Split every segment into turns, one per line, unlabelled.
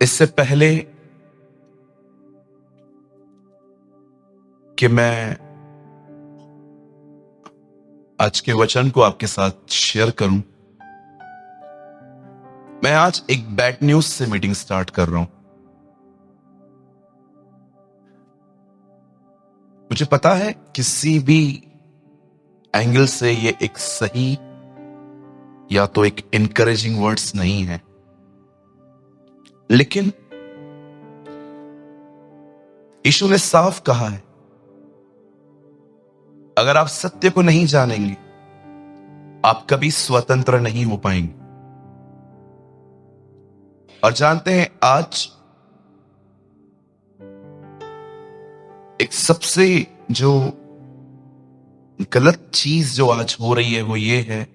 इससे पहले कि मैं आज के वचन को आपके साथ शेयर करूं, मैं आज एक बैड न्यूज से मीटिंग स्टार्ट कर रहा हूं। मुझे पता है किसी भी एंगल से ये एक सही या तो एक इनकरेजिंग वर्ड्स नहीं है, लेकिन यीशु ने साफ कहा है, अगर आप सत्य को नहीं जानेंगे आप कभी स्वतंत्र नहीं हो पाएंगे। और जानते हैं, आज एक सबसे जो गलत चीज जो आज हो रही है वो ये है,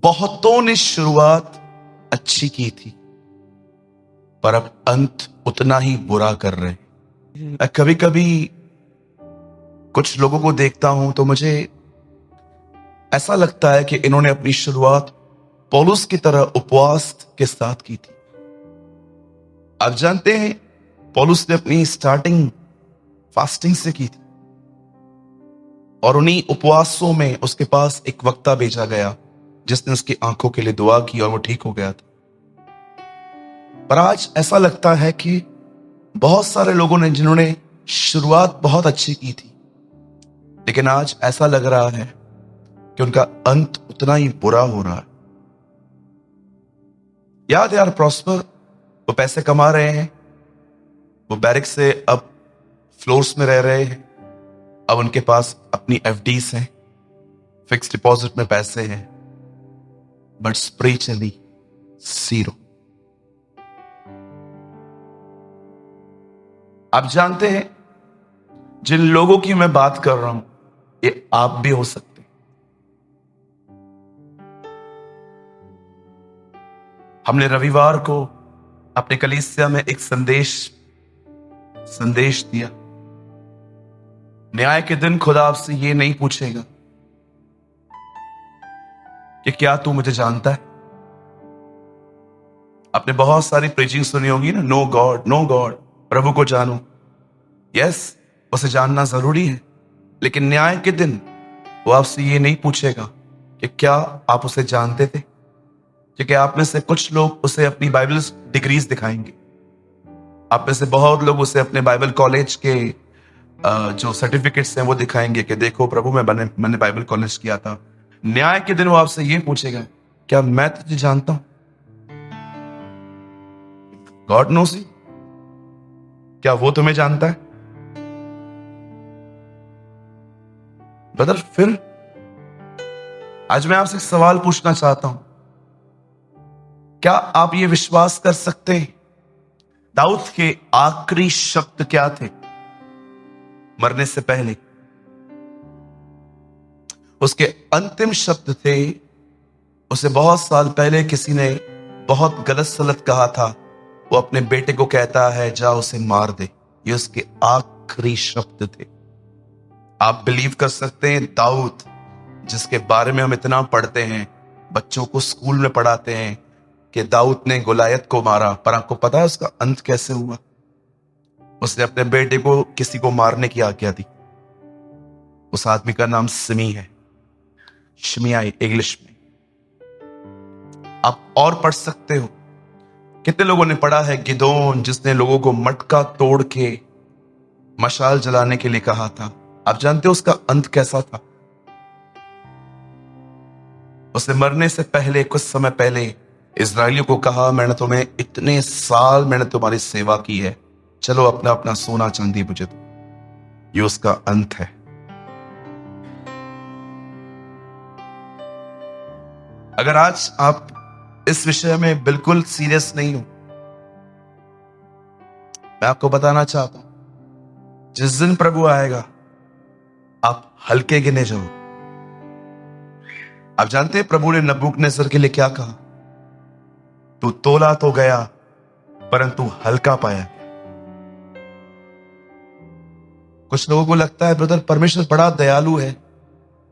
बहुतों ने शुरुआत अच्छी की थी पर अब अंत उतना ही बुरा कर रहे हैं। मैं कभी कभी कुछ लोगों को देखता हूं तो मुझे ऐसा लगता है कि इन्होंने अपनी शुरुआत पौलुस की तरह उपवास के साथ की थी। आप जानते हैं, पौलुस ने अपनी स्टार्टिंग फास्टिंग से की थी और उन्हीं उपवासों में उसके पास एक वक्ता भेजा गया जिसने उसकी आंखों के लिए दुआ की और वो ठीक हो गया था। पर आज ऐसा लगता है कि बहुत सारे लोगों ने जिन्होंने शुरुआत बहुत अच्छी की थी, लेकिन आज ऐसा लग रहा है कि उनका अंत उतना ही बुरा हो रहा है। याद यार, प्रॉस्पर वो पैसे कमा रहे हैं, वो बैरिक से अब फ्लोर्स में रह रहे हैं, अब उनके पास अपनी एफडीज हैं, फिक्स डिपॉजिट में पैसे हैं, बट स्पिरिचुअली जीरो। आप जानते हैं, जिन लोगों की मैं बात कर रहा हूं ये आप भी हो सकते हैं। हमने रविवार को अपने कलीसिया में एक संदेश दिया। न्याय के दिन खुदा आपसे ये नहीं पूछेगा कि क्या तू मुझे जानता है। आपने बहुत सारी प्रीचिंग सुनी होगी ना, नो गॉड, प्रभु को जानो। यस, उसे जानना जरूरी है, लेकिन न्याय के दिन वो आपसे ये नहीं पूछेगा कि क्या आप उसे जानते थे। क्योंकि आप में से कुछ लोग उसे अपनी बाइबल डिग्रीज दिखाएंगे, आप में से बहुत लोग उसे अपने बाइबल कॉलेज के जो सर्टिफिकेट्स हैं वो दिखाएंगे कि देखो प्रभु, मैंने बाइबल कॉलेज किया था। न्याय के दिन वो आपसे ये पूछेगा, क्या मैं तुझे जानता हूं? गॉड नोस यू, क्या वो तुम्हें जानता है? ब्रदर, फिर आज मैं आपसे एक सवाल पूछना चाहता हूं, क्या आप ये विश्वास कर सकते हैं दाऊद के आखिरी शब्द क्या थे मरने से पहले? उसके अंतिम शब्द थे, उसे बहुत साल पहले किसी ने बहुत गलत सलत कहा था, वो अपने बेटे को कहता है जा उसे मार दे। ये उसके आखिरी शब्द थे। आप बिलीव कर सकते हैं, दाऊद जिसके बारे में हम इतना पढ़ते हैं, बच्चों को स्कूल में पढ़ाते हैं कि दाऊद ने गोलायत को मारा, पर आपको पता है उसका अंत कैसे हुआ? उसने अपने बेटे को किसी को मारने की आज्ञा दी। उस आदमी का नाम सिमी है, शिमियाई इंग्लिश में। आप और पढ़ सकते हो, कितने लोगों ने पढ़ा है गिदोन, जिसने लोगों को मटका तोड़ के मशाल जलाने के लिए कहा था। आप जानते हो उसका अंत कैसा था? उसने मरने से पहले, कुछ समय पहले इजरायलियों को कहा, मैंने तुम्हें इतने साल मैंने तुम्हारी सेवा की है, चलो अपना अपना सोना चांदी मुझे दो। ये उसका अंत है। अगर आज आप इस विषय में बिल्कुल सीरियस नहीं हो, मैं आपको बताना चाहता हूं, जिस दिन प्रभु आएगा आप हल्के गिने जाओ। आप जानते हैं प्रभु ने नबूकदनेस्सर के लिए क्या कहा? तू तोला तो गया परंतु हल्का पाया। कुछ लोगों को लगता है ब्रदर परमेश्वर बड़ा दयालु है,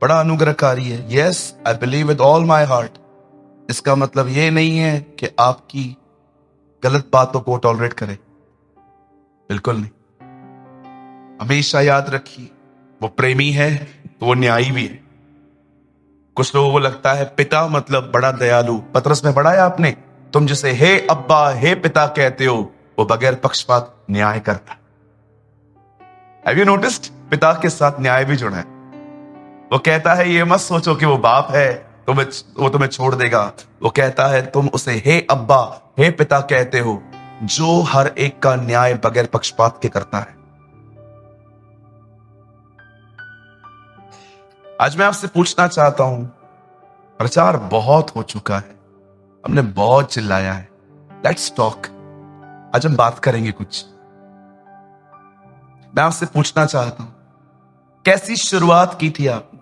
बड़ा अनुग्रहकारी है। Yes, I believe with all my heart. इसका मतलब ये नहीं है कि आपकी गलत बातों को टॉलरेट करे? बिल्कुल नहीं। हमेशा याद रखिए, वो प्रेमी है तो वो न्यायी भी है। कुछ लोगों को लगता है पिता मतलब बड़ा दयालु। पतरस में पढ़ा है आपने, तुम जिसे हे अब्बा हे पिता कहते हो, वो बगैर पक्षपात न्याय करता। Have you noticed? पिता के साथ न्याय भी जुड़ा है। वो कहता है ये मत सोचो कि वो बाप है वो तुम्हें छोड़ देगा। वो कहता है तुम उसे हे अब्बा हे पिता कहते हो, जो हर एक का न्याय बगैर पक्षपात के करता है। आज मैं आपसे पूछना चाहता हूं, प्रचार बहुत हो चुका है, हमने बहुत चिल्लाया है, लेट्स टॉक। आज हम बात करेंगे कुछ। मैं आपसे पूछना चाहता हूं, कैसी शुरुआत की थी आपने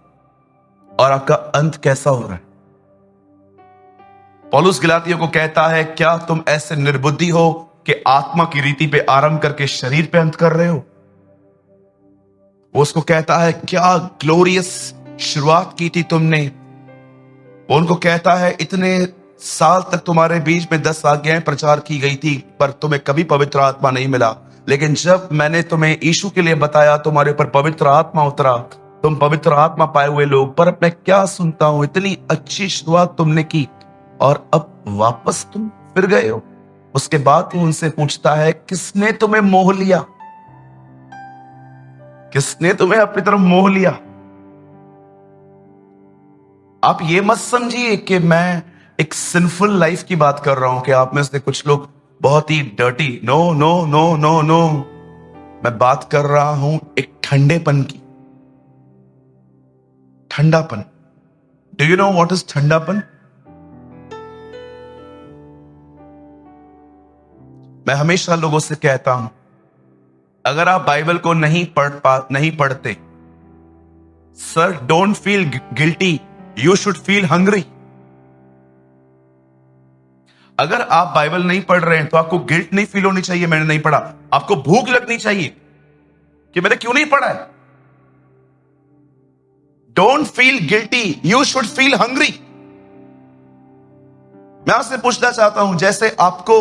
और आपका अंत कैसा हो रहा है? पौलुस गलातियों को कहता है, क्या तुम ऐसे निर्बुद्धि हो कि आत्मा की रीति पे आरंभ करके शरीर पे अंत कर रहे हो? वो उसको कहता है, क्या ग्लोरियस शुरुआत की थी तुमने। वो उनको कहता है, इतने साल तक तुम्हारे बीच में 10 आज्ञाएं प्रचार की गई थी, पर तुम्हें कभी पवित्र आत्मा नहीं मिला। लेकिन जब मैंने तुम्हें यीशु के लिए बताया, तुम्हारे ऊपर पवित्र आत्मा उतरा, तुम पवित्र आत्मा पाए हुए लोग। पर मैं क्या सुनता हूं, इतनी अच्छी शुरुआत तुमने की और अब वापस तुम फिर गए हो। उसके बाद वो उनसे पूछता है, किसने तुम्हें मोह लिया? किसने तुम्हें अपनी तरफ मोह लिया? आप ये मत समझिए कि मैं एक सिंफुल लाइफ की बात कर रहा हूं, कि आप में से कुछ लोग बहुत ही dirty. No no no no no, मैं बात कर रहा हूं एक ठंडेपन की। ठंडापन। Do you know what is ठंडापन? मैं हमेशा लोगों से कहता हूं, अगर आप बाइबल को नहीं पढ़ते, sir don't feel guilty, you should feel hungry. अगर आप बाइबल नहीं पढ़ रहे हैं तो आपको गिल्ट नहीं फील होनी चाहिए मैंने नहीं पढ़ा। आपको भूख लगनी चाहिए कि मैंने क्यों नहीं पढ़ा है। Don't feel guilty, you should feel hungry. मैं आपसे पूछना चाहता हूं, जैसे आपको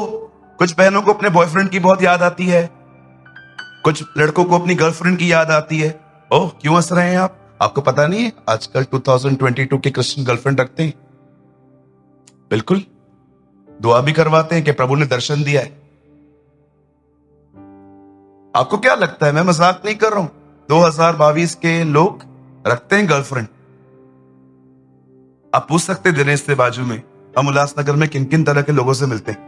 कुछ बहनों को अपने बॉयफ्रेंड की बहुत याद आती है, कुछ लड़कों को अपनी गर्लफ्रेंड की याद आती है। ओह, क्यों हंस रहे हैं आप? आपको पता नहीं है आजकल 2022 के क्रिश्चियन गर्लफ्रेंड रखते हैं। बिल्कुल, दुआ भी करवाते हैं कि प्रभु ने दर्शन दिया है। आपको क्या लगता है, मैं मजाक नहीं कर रहा हूं, 2022 के लोग रखते हैं गर्लफ्रेंड। आप पूछ सकते दिनेश से बाजू में, हम उल्लासनगर में किन किन तरह के लोगों से मिलते हैं,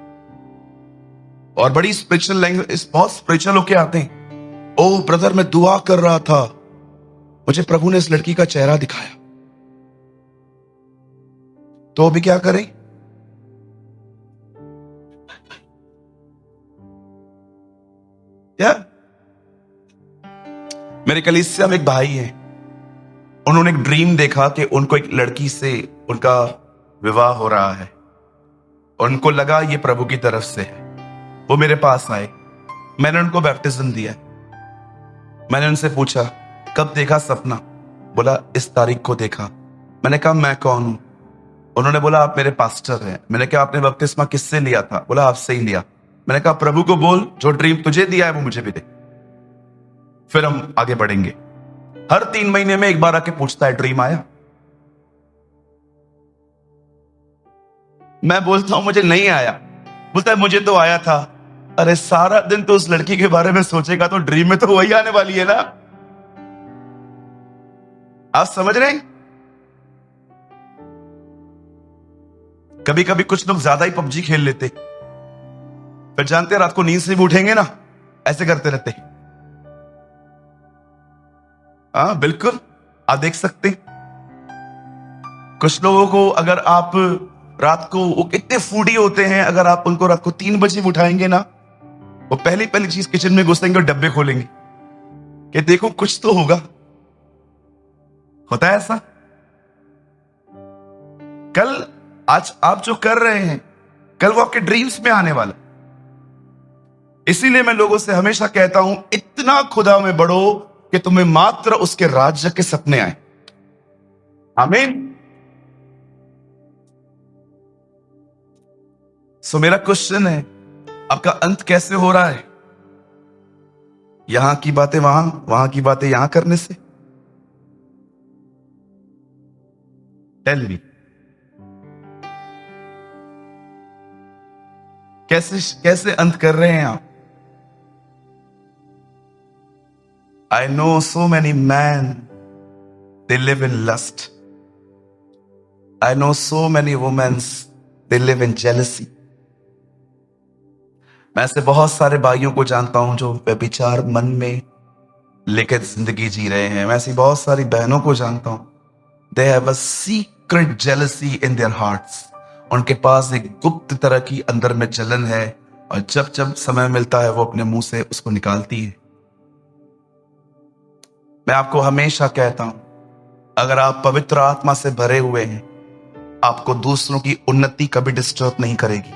और बड़ी स्पिरिचुअल लैंग्वेज, बहुत स्पिरिचुअल होके आते हैं। ओ ब्रदर, मैं दुआ कर रहा था, मुझे प्रभु ने इस लड़की का चेहरा दिखाया। तो अभी क्या करें? क्या? मेरे कलीसिया में एक भाई है, उन्होंने एक ड्रीम देखा कि उनको एक लड़की से उनका विवाह हो रहा है। उनको लगा ये प्रभु की तरफ से है। वो मेरे पास आए, मैंने उनको बैप्टिज्म दिया। मैंने उनसे पूछा, कब देखा सपना? बोला, इस तारीख को देखा। मैंने कहा, मैं कौन हूं? उन्होंने बोला, आप मेरे पास्टर हैं। मैंने कहा, आपने बपतिस्मा किससे लिया था? बोला, आपसे ही लिया। मैंने कहा, प्रभु को बोल, जो ड्रीम तुझे दिया है वो मुझे भी दे, फिर हम आगे बढ़ेंगे। हर 3 महीने में एक बार आके पूछता है, ड्रीम आया? मैं बोलता हूं, मुझे नहीं आया। बोलता है, मुझे तो आया था। अरे सारा दिन तो उस लड़की के बारे में सोचेगा तो ड्रीम में तो वही आने वाली है ना। आप समझ रहे हैं? कभी कभी कुछ लोग ज्यादा ही पबजी खेल लेते, फिर जानते हैं रात को नींद से भी उठेंगे ना, ऐसे करते रहते। हाँ बिल्कुल, आप देख सकते हैं कुछ लोगों को, अगर आप रात को, वो कितने फूडी होते हैं, अगर आप उनको रात को 3 बजे उठाएंगे ना, वो पहली चीज किचन में घुसेंगे और डब्बे खोलेंगे कि देखो कुछ तो होगा। होता है ऐसा? कल, आज आप जो कर रहे हैं, कल वो आपके ड्रीम्स में आने वाला। इसीलिए मैं लोगों से हमेशा कहता हूं, इतना खुदा में बढ़ो कि तुम्हें मात्र उसके राज्य के सपने आए। आमीन। सो मेरा क्वेश्चन है, आपका अंत कैसे हो रहा है? यहां की बातें वहां, वहां की बातें यहां करने से? टेल मी, कैसे कैसे अंत कर रहे हैं आप? I know so many man, they live in lust. I know so many women, they live in jealousy. मैं ऐसे बहुत सारे भाइयों को जानता हूं जो व्यभिचार मन में लेकर जिंदगी जी रहे हैं. मैं ऐसी बहुत सारी बहनों को जानता हूं. They have a secret jealousy in their hearts. उनके पास एक गुप्त तरह की अंदर में जलन है, और जब जब समय मिलता है वो अपने मुंह से उसको निकालती है. मैं आपको हमेशा कहता हूं, अगर आप पवित्र आत्मा से भरे हुए हैं, आपको दूसरों की उन्नति कभी डिस्टर्ब नहीं करेगी.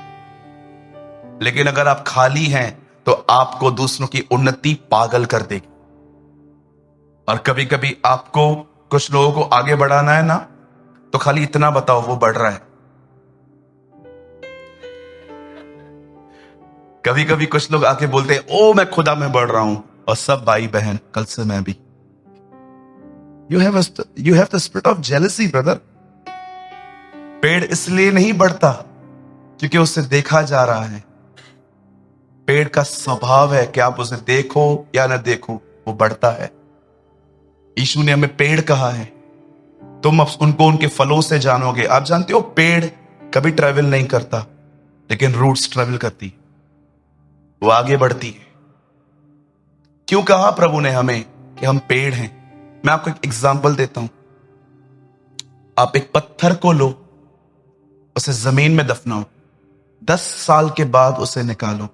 लेकिन अगर आप खाली हैं तो आपको दूसरों की उन्नति पागल कर देगी. और कभी कभी आपको कुछ लोगों को आगे बढ़ाना है ना, तो खाली इतना बताओ वो बढ़ रहा है. कभी कभी कुछ लोग आके बोलते हैं, ओ मैं खुदा में बढ़ रहा हूं, और सब भाई बहन, कल से मैं भी. You have the spirit of jealousy brother. पेड़ इसलिए नहीं बढ़ता क्योंकि उसे देखा जा रहा है. पेड़ का स्वभाव है कि आप उसे देखो या ना देखो, वो बढ़ता है. यीशु ने हमें पेड़ कहा है. तुम अब उनको उनके फलों से जानोगे. आप जानते हो पेड़ कभी ट्रेवल नहीं करता, लेकिन रूट्स ट्रेवल करती, वो आगे बढ़ती है. क्यों कहा प्रभु ने हमें कि हम पेड़ हैं? मैं आपको एक एग्जांपल देता हूं. आप एक पत्थर को लो, उसे जमीन में दफनाओ, 10 साल के बाद उसे निकालो,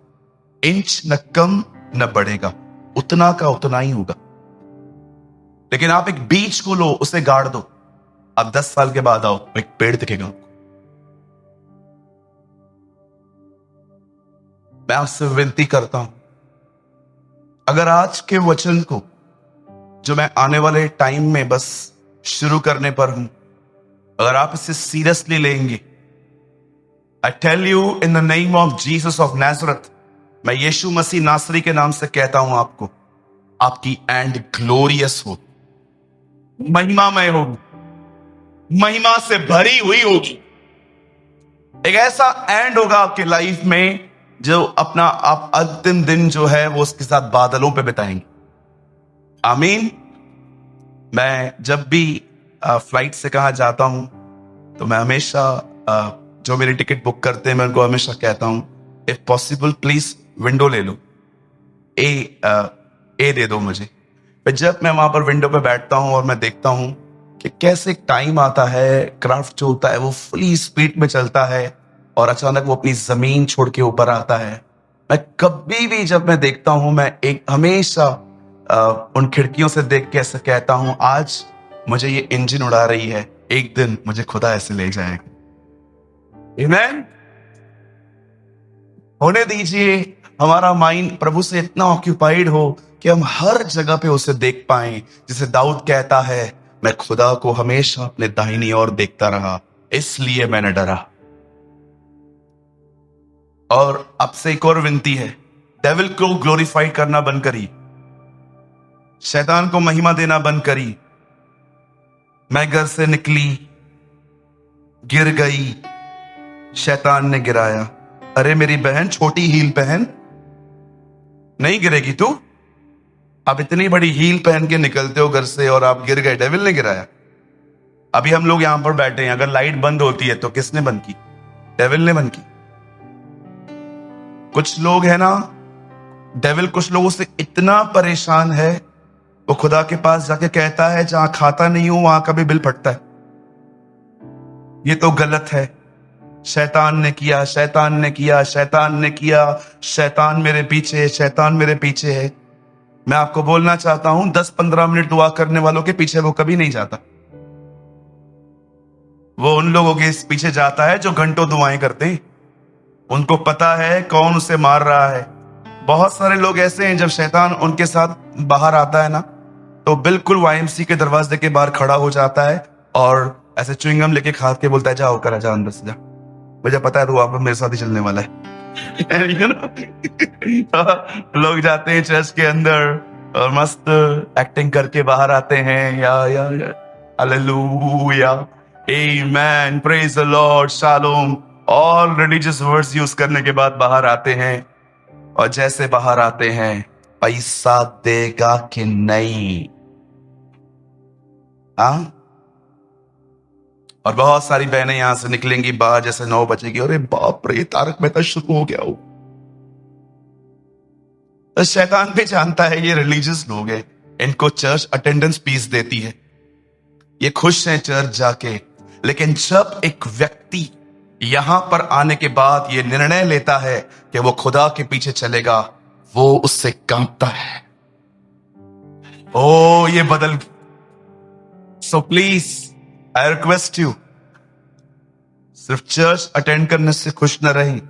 इंच न कम न बढ़ेगा, उतना का उतना ही होगा. लेकिन आप एक बीज को लो, उसे गाड़ दो, आप 10 साल के बाद आओ, एक पेड़ दिखेगा आपको. मैं आपसे विनती करता हूं, अगर आज के वचन को जो मैं आने वाले टाइम में बस शुरू करने पर हूं, अगर आप इसे सीरियसली लेंगे, I tell you in the name of Jesus of Nazareth, मैं यीशु मसीह नासरी के नाम से कहता हूं आपको, आपकी एंड ग्लोरियस हो, महिमामय होगी, महिमा से भरी हुई होगी. एक ऐसा एंड होगा आपकी लाइफ में जो अपना आप अंतिम दिन जो है वो उसके साथ बादलों पे बिताएंगे. आमीन. मैं जब भी फ्लाइट से कहाँ जाता हूं तो मैं हमेशा जो मेरी टिकट बुक करते हैं मैं उनको हमेशा कहता हूं, इफ पॉसिबल प्लीज विंडो ले लो, ए दे दो मुझे. फिर जब मैं वहां पर विंडो पे बैठता हूं और मैं देखता हूं कि कैसे टाइम आता है, क्राफ्ट जो होता है वो फुली स्पीड में चलता है और अचानक वो अपनी जमीन छोड़ के ऊपर आता है. मैं कभी भी जब मैं देखता हूं, मैं एक हमेशा उन खिड़कियों से देख के ऐसे कहता हूं, आज मुझे ये इंजन उड़ा रही है, एक दिन मुझे खुदा ऐसे ले जाएगा. आमीन. होने दीजिए हमारा माइंड प्रभु से इतना ऑक्यूपाइड हो कि हम हर जगह पे उसे देख पाएं. जैसे दाऊद कहता है, मैं खुदा को हमेशा अपने दाहिनी ओर देखता रहा, इसलिए मैंने डरा. और अब से एक और विनती है, डेविल को ग्लोरीफाइड करना बंद करी, शैतान को महिमा देना बंद करी. मैं घर से निकली, गिर गई, शैतान ने गिराया. अरे मेरी बहन, छोटी हील पहन, नहीं गिरेगी तू. आप इतनी बड़ी हील पहन के निकलते हो घर से और आप गिर गए, डेविल ने गिराया. अभी हम लोग यहां पर बैठे हैं, अगर लाइट बंद होती है तो किसने बंद की? डेविल ने बंद की. कुछ लोग है ना, डेविल कुछ लोगों से इतना परेशान है, वो खुदा के पास जाके कहता है, जहां खाता नहीं हूं वहां का भी बिल फटता है. ये तो गलत है. शैतान ने किया, शैतान ने किया, शैतान ने किया, शैतान मेरे पीछे है, शैतान मेरे पीछे है. मैं आपको बोलना चाहता हूं, 10-15 मिनट दुआ करने वालों के पीछे वो कभी नहीं जाता. वो उन लोगों के पीछे जाता है जो घंटों दुआएं करते हैं. उनको पता है कौन उसे मार रहा है. बहुत सारे लोग ऐसे हैं, जब शैतान उनके साथ बाहर आता है ना, तो बिल्कुल वाईएमसी के दरवाजे के बाहर खड़ा हो जाता है और ऐसे च्युइंगम लेके खा के बोलता है, जाओ करा जा अंदर से जा. मुझे पता है रुआ मेरे साथ ही चलने वाला है। You know? लोग जाते हैं चर्च के अंदर और मस्त एक्टिंग करके बाहर आते हैं, या hallelujah, amen, praise the Lord, shalom, all religious words use करने के बाद बाहर आते हैं, और जैसे बाहर आते हैं, पैसा देगा कि नहीं? हाँ, और बहुत सारी बहनें यहां से निकलेंगी बाहर जैसे 9 बजेगी, अरे बाप रे तारक मेहता शुरू हो गया हो। तो शैतान भी जानता है ये रिलीजियस लोग हैं, इनको चर्च अटेंडेंस फीस देती है, ये खुश हैं चर्च जाके। लेकिन जब एक व्यक्ति यहां पर आने के बाद ये निर्णय लेता है कि वो खुदा के पीछे चलेगा, वो उससे कांपता है। ओ ये बदल। So please I request you, सिर्फ चर्च अटेंड करने से खुश न रहें।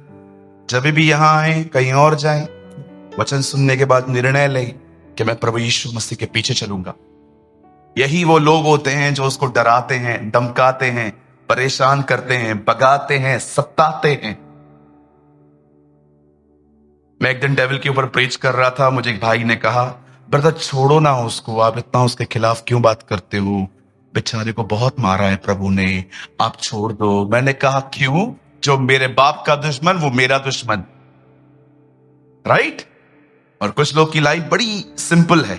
जब भी यहां आए, कहीं और जाएं, वचन सुनने के बाद निर्णय लें कि मैं प्रभु यीशु मसीह के पीछे चलूंगा। यही वो लोग होते हैं जो उसको डराते हैं, धमकाते हैं, परेशान करते हैं, भगाते हैं, सताते हैं। मैं एक दिन डेविल के ऊपर प्रीच कर रहा था, मुझे एक भाई ने कहा, ब्रदर छोड़ो ना उसको, आप इतना उसके खिलाफ क्यों बात करते हो, बेचारे को बहुत मारा है प्रभु ने, आप छोड़ दो। मैंने कहा क्यों? जो मेरे बाप का दुश्मन वो मेरा दुश्मन, राइट? और कुछ लोग की लाइफ बड़ी सिंपल है,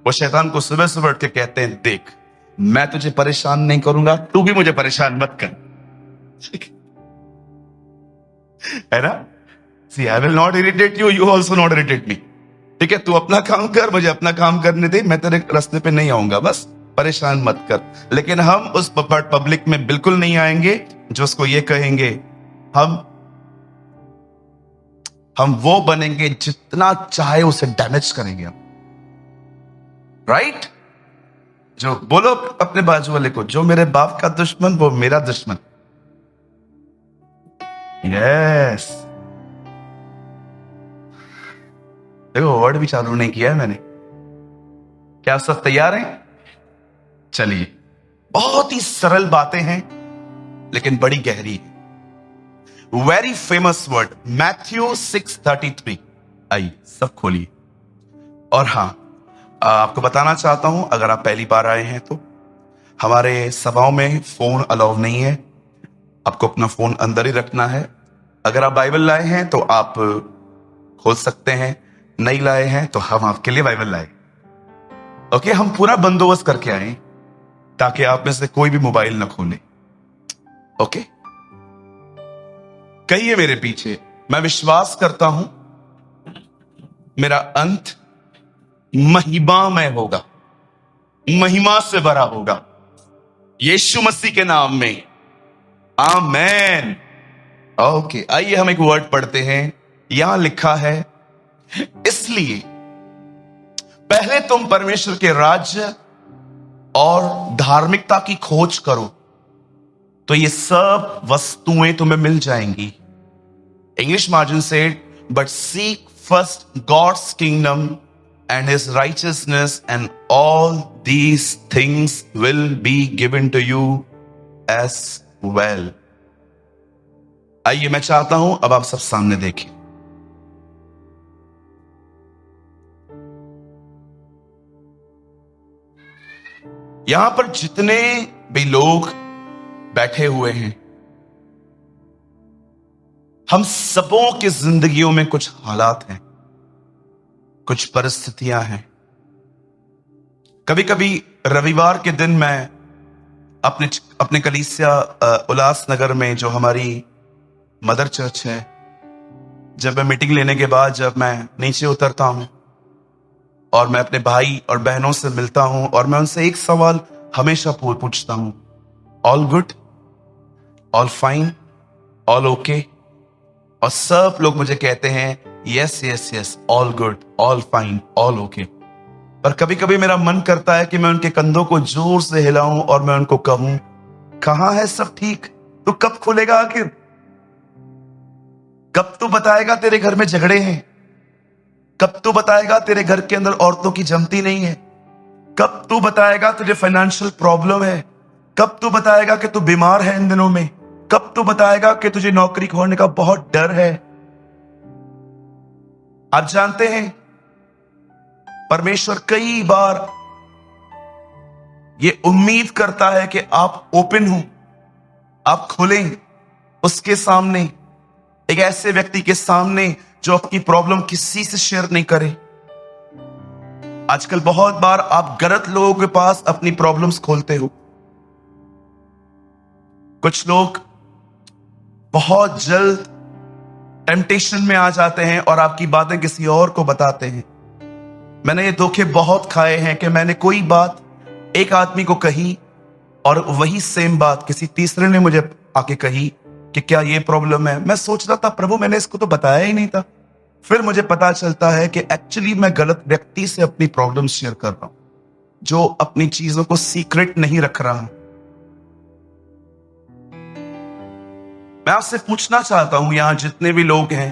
वो शैतान को सुबह सुबह उठ के कहते हैं, देख मैं तुझे परेशान नहीं करूंगा, तू भी मुझे परेशान मत कर। है ना? See I will not irritate you, you also not irritate me. ठीक है, तू अपना काम कर, मुझे अपना काम करने दे, मैं तेरे रास्ते पे नहीं आऊंगा, बस परेशान मत कर। लेकिन हम उस पब्लिक में बिल्कुल नहीं आएंगे जो उसको ये कहेंगे। हम वो बनेंगे जितना चाहे उसे डैमेज करेंगे हम, राइट? जो बोलो अपने बाजू वाले को, जो मेरे बाप का दुश्मन वो मेरा दुश्मन। यस, देखो वर्ड भी चालू नहीं किया है मैंने। क्या आप सब तैयार हैं? चलिए, बहुत ही सरल बातें हैं लेकिन बड़ी गहरी है। Very famous word, Matthew 6:33। आइए सब खोलिए। और हाँ, आपको बताना चाहता हूं, अगर आप पहली बार आए हैं तो हमारे सभाओं में फोन अलाउ नहीं है, आपको अपना फोन अंदर ही रखना है। अगर आप बाइबल लाए हैं तो आप खोल सकते हैं, नहीं लाए हैं तो हम आपके लिए बाइबल लाए। ओके, हम पूरा बंदोबस्त करके आए ताकि आप में से कोई भी मोबाइल ना खोले। ओके, कहिए मेरे पीछे, मैं विश्वास करता हूं मेरा अंत महिमामय होगा, महिमा से भरा होगा, यीशु मसीह के नाम में, आमेन। ओके, आइए हम एक वर्ड पढ़ते हैं। यहां लिखा है, इसलिए पहले तुम परमेश्वर के राज्य और धार्मिकता की खोज करो तो ये सब वस्तुएं तुम्हें मिल जाएंगी। English margin said, but seek first God's kingdom and his righteousness and all these things will be given to you as well। आइए, मैं चाहता हूं अब आप सब सामने देखें। यहां पर जितने भी लोग बैठे हुए हैं, हम सबों की जिंदगियों में कुछ हालात हैं, कुछ परिस्थितियां हैं। कभी कभी रविवार के दिन मैं अपने कलीसिया उल्लासनगर में, जो हमारी मदर चर्च है, जब मैं मीटिंग लेने के बाद जब मैं नीचे उतरता हूं और मैं अपने भाई और बहनों से मिलता हूं और मैं उनसे एक सवाल हमेशा पूछता हूं, all good, all fine, all okay? और सब लोग मुझे कहते हैं yes yes yes, all good, all fine, all okay. पर कभी कभी मेरा मन करता है कि मैं उनके कंधों को जोर से हिलाऊं और मैं उनको कहूं, कहां है सब ठीक? तू कब खुलेगा आखिर? कब तू बताएगा तेरे घर में झगड़े हैं? कब तू बताएगा तेरे घर के अंदर औरतों की जमती नहीं है? कब तू बताएगा तुझे फाइनेंशियल प्रॉब्लम है? कब तू बताएगा कि तू बीमार है इन दिनों में? कब तू बताएगा कि तुझे नौकरी खोने का बहुत डर है? आप जानते हैं परमेश्वर कई बार ये उम्मीद करता है कि आप ओपन हो, आप खुलें उसके सामने, एक ऐसे व्यक्ति के सामने जो अपनी प्रॉब्लम किसी से शेयर नहीं करे। आजकल बहुत बार आप गलत लोगों के पास अपनी प्रॉब्लम्स खोलते हो। कुछ लोग बहुत जल्द टेम्पटेशन में आ जाते हैं और आपकी बातें किसी और को बताते हैं। मैंने ये धोखे बहुत खाए हैं कि मैंने कोई बात एक आदमी को कही और वही सेम बात किसी तीसरे ने मुझे आके कही कि क्या ये प्रॉब्लम है। मैं सोच रहा था प्रभु मैंने इसको तो बताया ही नहीं था। फिर मुझे पता चलता है कि एक्चुअली मैं गलत व्यक्ति से अपनी प्रॉब्लम शेयर कर रहा हूं, जो अपनी चीजों को सीक्रेट नहीं रख रहा। मैं आपसे पूछना चाहता हूं यहां जितने भी लोग हैं,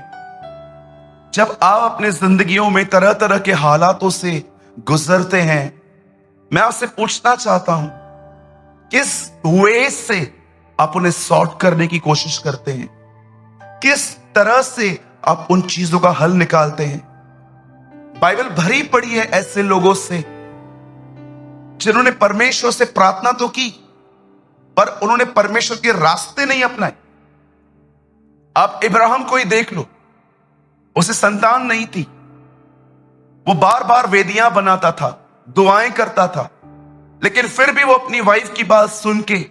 जब आप अपने जिंदगियों में तरह तरह के हालातों से गुजरते हैं, मैं आपसे पूछना चाहता हूं किस वे से आप उन्हें सॉर्ट करने की कोशिश करते हैं, किस तरह से आप उन चीजों का हल निकालते हैं। बाइबल भरी पड़ी है ऐसे लोगों से जिन्होंने परमेश्वर से प्रार्थना तो की पर उन्होंने परमेश्वर के रास्ते नहीं अपनाए। आप इब्राहिम को ही देख लो, उसे संतान नहीं थी, वो बार बार वेदियां बनाता था, दुआएं करता था, लेकिन फिर भी वो अपनी वाइफ की बात सुन के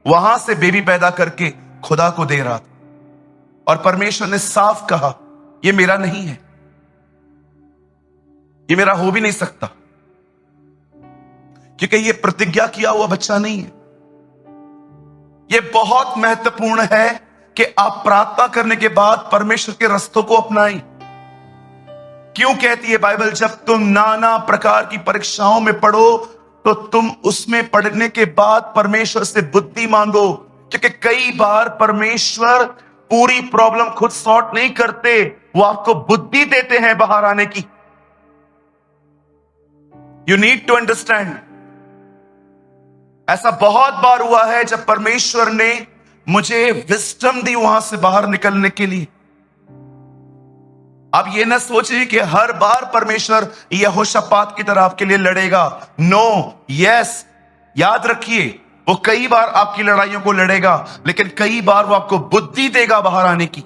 वहां से बेबी पैदा करके खुदा को दे रहा था। और परमेश्वर ने साफ कहा ये मेरा नहीं है, ये मेरा हो भी नहीं सकता, क्योंकि ये प्रतिज्ञा किया हुआ बच्चा नहीं है। ये बहुत महत्वपूर्ण है कि आप प्रार्थना करने के बाद परमेश्वर के रास्तों को अपनाएं। क्यों कहती है बाइबल, जब तुम नाना प्रकार की परीक्षाओं में पढ़ो तो तुम उसमें पढ़ने के बाद परमेश्वर से बुद्धि मांगो, क्योंकि कई बार परमेश्वर पूरी प्रॉब्लम खुद सॉर्ट नहीं करते, वो आपको बुद्धि देते हैं बाहर आने की। You need to understand. ऐसा बहुत बार हुआ है जब परमेश्वर ने मुझे विजडम दी वहां से बाहर निकलने के लिए। आप ये ना सोचिए कि हर बार परमेश्वर यहोशापात की तरह आपके लिए लड़ेगा। नो, यस, याद रखिए वो कई बार आपकी लड़ाइयों को लड़ेगा, लेकिन कई बार वो आपको बुद्धि देगा बाहर आने की।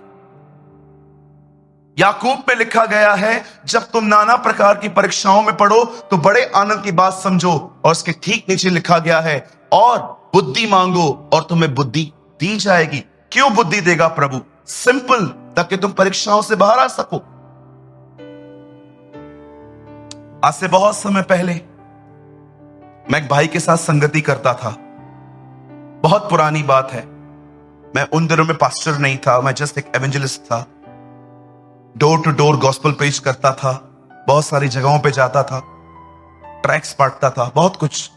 याकूब में लिखा गया है, जब तुम नाना प्रकार की परीक्षाओं में पढ़ो तो बड़े आनंद की बात समझो, और उसके ठीक नीचे लिखा गया है और बुद्धि मांगो और तुम्हें बुद्धि दी जाएगी। क्यों बुद्धि देगा प्रभु? सिंपल, ताकि तुम परीक्षाओं से बाहर आ सको। आज से बहुत समय पहले मैं एक भाई के साथ संगति करता था। बहुत पुरानी बात है, मैं उन दिनों में पास्टर नहीं था, मैं जस्ट एक एवेंजलिस्ट था। Door to door gospel preach करता था, बहुत सारी जगहों पे जाता था, ट्रैक्स बांटता था, बहुत कुछ।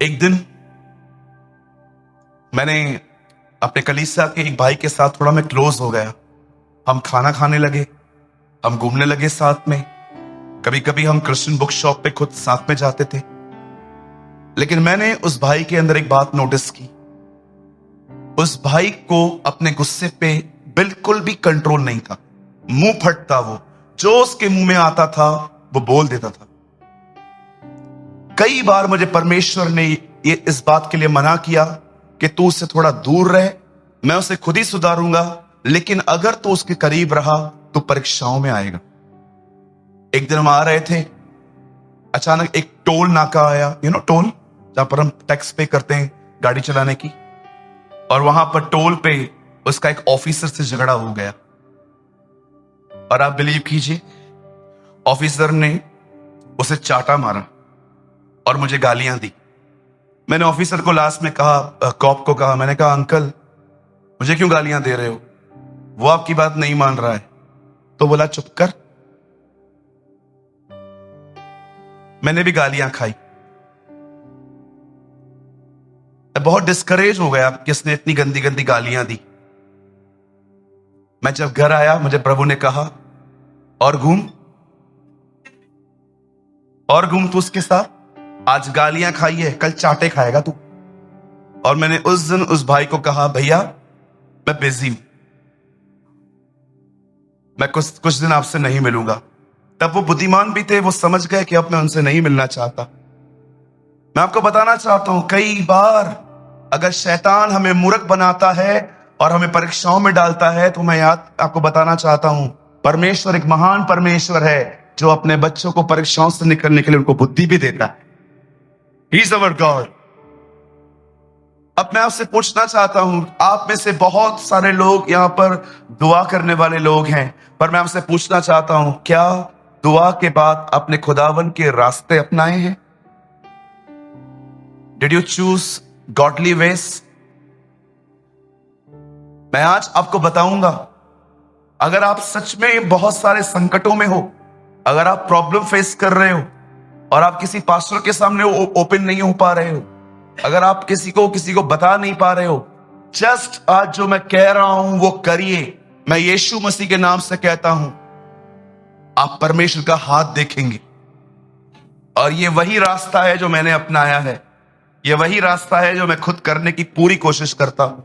एक दिन मैंने अपने कलीसिया के एक भाई के साथ थोड़ा मैं क्लोज हो गया। हम खाना खाने लगे, हम घूमने लगे साथ में, कभी कभी हम क्रिश्चियन बुक शॉप पे खुद साथ में जाते थे। लेकिन मैंने उस भाई के अंदर एक बात नोटिस की, उस भाई को अपने गुस्से पे बिल्कुल भी कंट्रोल नहीं था। मुंह फटता, वो जो उसके मुंह में आता था वो बोल देता था। कई बार मुझे परमेश्वर ने ये इस बात के लिए मना किया कि तू उससे थोड़ा दूर रहे, मैं उसे खुद ही सुधारूंगा, लेकिन अगर तू उसके करीब रहा तो परीक्षाओं में आएगा। एक दिन हम आ रहे थे, अचानक एक टोल नाका आया, टोल जहां पर हम टैक्स पे करते हैं गाड़ी चलाने की, और वहां पर टोल पे उसका एक ऑफिसर से झगड़ा हो गया। और आप बिलीव कीजिए, ऑफिसर ने उसे चाटा मारा और मुझे गालियां दी। मैंने ऑफिसर को लास्ट में कहा, कॉप को कहा, मैंने कहा अंकल मुझे क्यों गालियां दे रहे हो, वो आपकी बात नहीं मान रहा है। तो बोला चुप कर। मैंने भी गालियां खाई, मैं बहुत डिस्करेज हो गया, किसने इतनी गंदी गंदी गालियां दी। मैं जब घर आया मुझे प्रभु ने कहा और घूम तू उसके साथ, आज गालियां खाई है, कल चाटे खाएगा तू। और मैंने उस दिन उस भाई को कहा, भैया मैं बिजी हूं, मैं कुछ दिन आपसे नहीं मिलूंगा। तब वो बुद्धिमान भी थे, वो समझ गए कि अब मैं उनसे नहीं मिलना चाहता। मैं आपको बताना चाहता हूं, कई बार अगर शैतान हमें मूर्ख बनाता है और हमें परीक्षाओं में डालता है, तो मैं आपको बताना चाहता हूं, परमेश्वर एक महान परमेश्वर है जो अपने बच्चों को परीक्षाओं से निकलने के लिए उनको बुद्धि भी देता है। He is our God. अब मैं आपसे पूछना चाहता हूं, आप में से बहुत सारे लोग यहां पर दुआ करने वाले लोग हैं, पर मैं आपसे पूछना चाहता हूं, क्या दुआ के बाद अपने खुदावन के रास्ते अपनाए हैं? Did you choose godly ways? मैं आज आपको बताऊंगा, अगर आप सच में बहुत सारे संकटों में हो, अगर आप प्रॉब्लम फेस कर रहे हो और आप किसी पास्टर के सामने ओपन नहीं हो पा रहे हो, अगर आप किसी को बता नहीं पा रहे हो, जस्ट आज जो मैं कह रहा हूं वो करिए। मैं यीशु मसीह के नाम से कहता हूं, आप परमेश्वर का हाथ देखेंगे। और ये वही रास्ता है जो मैंने अपनाया है, ये वही रास्ता है जो मैं खुद करने की पूरी कोशिश करता हूं।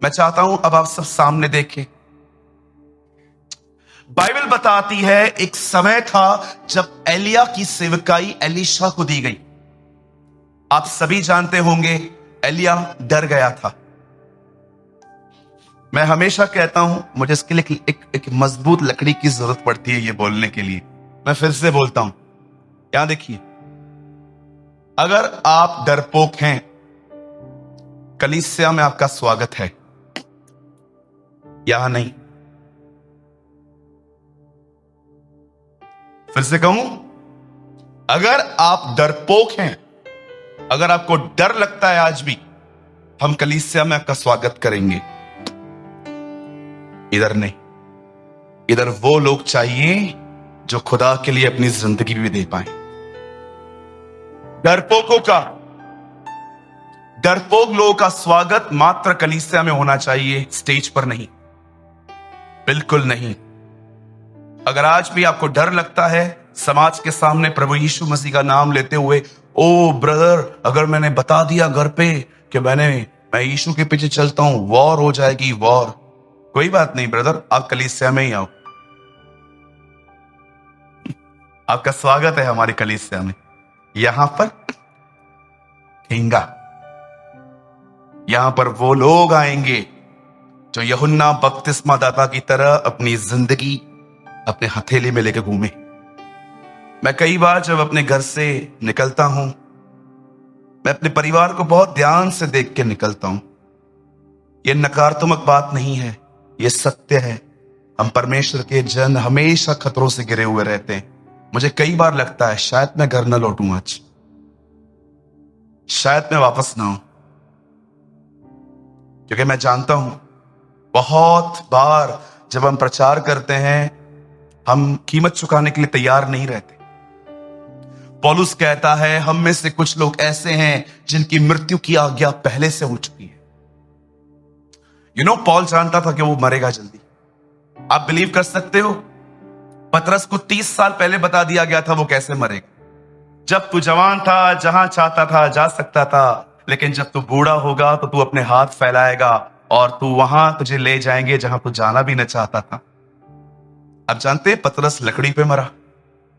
मैं चाहता हूं अब आप सब सामने देखें। बाइबल बताती है, एक समय था जब एलिया की सेवकाई एलीशा को दी गई। आप सभी जानते होंगे, एलिया डर गया था। मैं हमेशा कहता हूं, मुझे इसके लिए एक मजबूत लकड़ी की जरूरत पड़ती है ये बोलने के लिए। मैं फिर से बोलता हूं, यहां देखिए, अगर आप डरपोक हैं, कलीसिया में आपका स्वागत है, यहां नहीं। फिर से कहूं, अगर आप डरपोक हैं, अगर आपको डर लगता है आज भी, हम कलीसिया में आपका स्वागत करेंगे। इधर नहीं, इधर वो लोग चाहिए जो खुदा के लिए अपनी जिंदगी भी दे पाए। डरपोक लोगों का स्वागत मात्र कलीसिया में होना चाहिए, स्टेज पर नहीं, बिल्कुल नहीं। अगर आज भी आपको डर लगता है समाज के सामने प्रभु यीशु मसीह का नाम लेते हुए, ओ ब्रदर, अगर मैंने बता दिया घर पे कि मैं यीशु के पीछे चलता हूं, वॉर हो जाएगी, वॉर। कोई बात नहीं ब्रदर, आप कलीसिया में ही आओ, आपका स्वागत है हमारी कलीसिया में। यहां पर यहां पर वो लोग आएंगे जो यूहन्ना बपतिस्मा दाता की तरह अपनी जिंदगी अपने हथेली में लेकर घूमे। मैं कई बार जब अपने घर से निकलता हूं, मैं अपने परिवार को बहुत ध्यान से देख के निकलता हूं। यह नकारात्मक बात नहीं है, यह सत्य है। हम परमेश्वर के जन हमेशा खतरों से घिरे हुए रहते हैं। मुझे कई बार लगता है शायद मैं घर न लौटूं आज, शायद मैं वापस ना आऊं, क्योंकि मैं जानता हूं बहुत बार जब हम प्रचार करते हैं, हम कीमत चुकाने के लिए तैयार नहीं रहते। पौलुस कहता है, हम में से कुछ लोग ऐसे हैं जिनकी मृत्यु की आज्ञा पहले से हो चुकी है। पॉल जानता था कि वो मरेगा जल्दी। आप बिलीव कर सकते हो, पतरस को 30 साल पहले बता दिया गया था वो कैसे मरेगा। जब तू जवान था, जहां चाहता था जा सकता था, लेकिन जब तू बूढ़ा होगा तो तू अपने हाथ फैलाएगा और तू वहां तुझे ले जाएंगे जहां तू जाना भी न चाहता था। अब जानते हैं, पतरस लकड़ी पे मरा।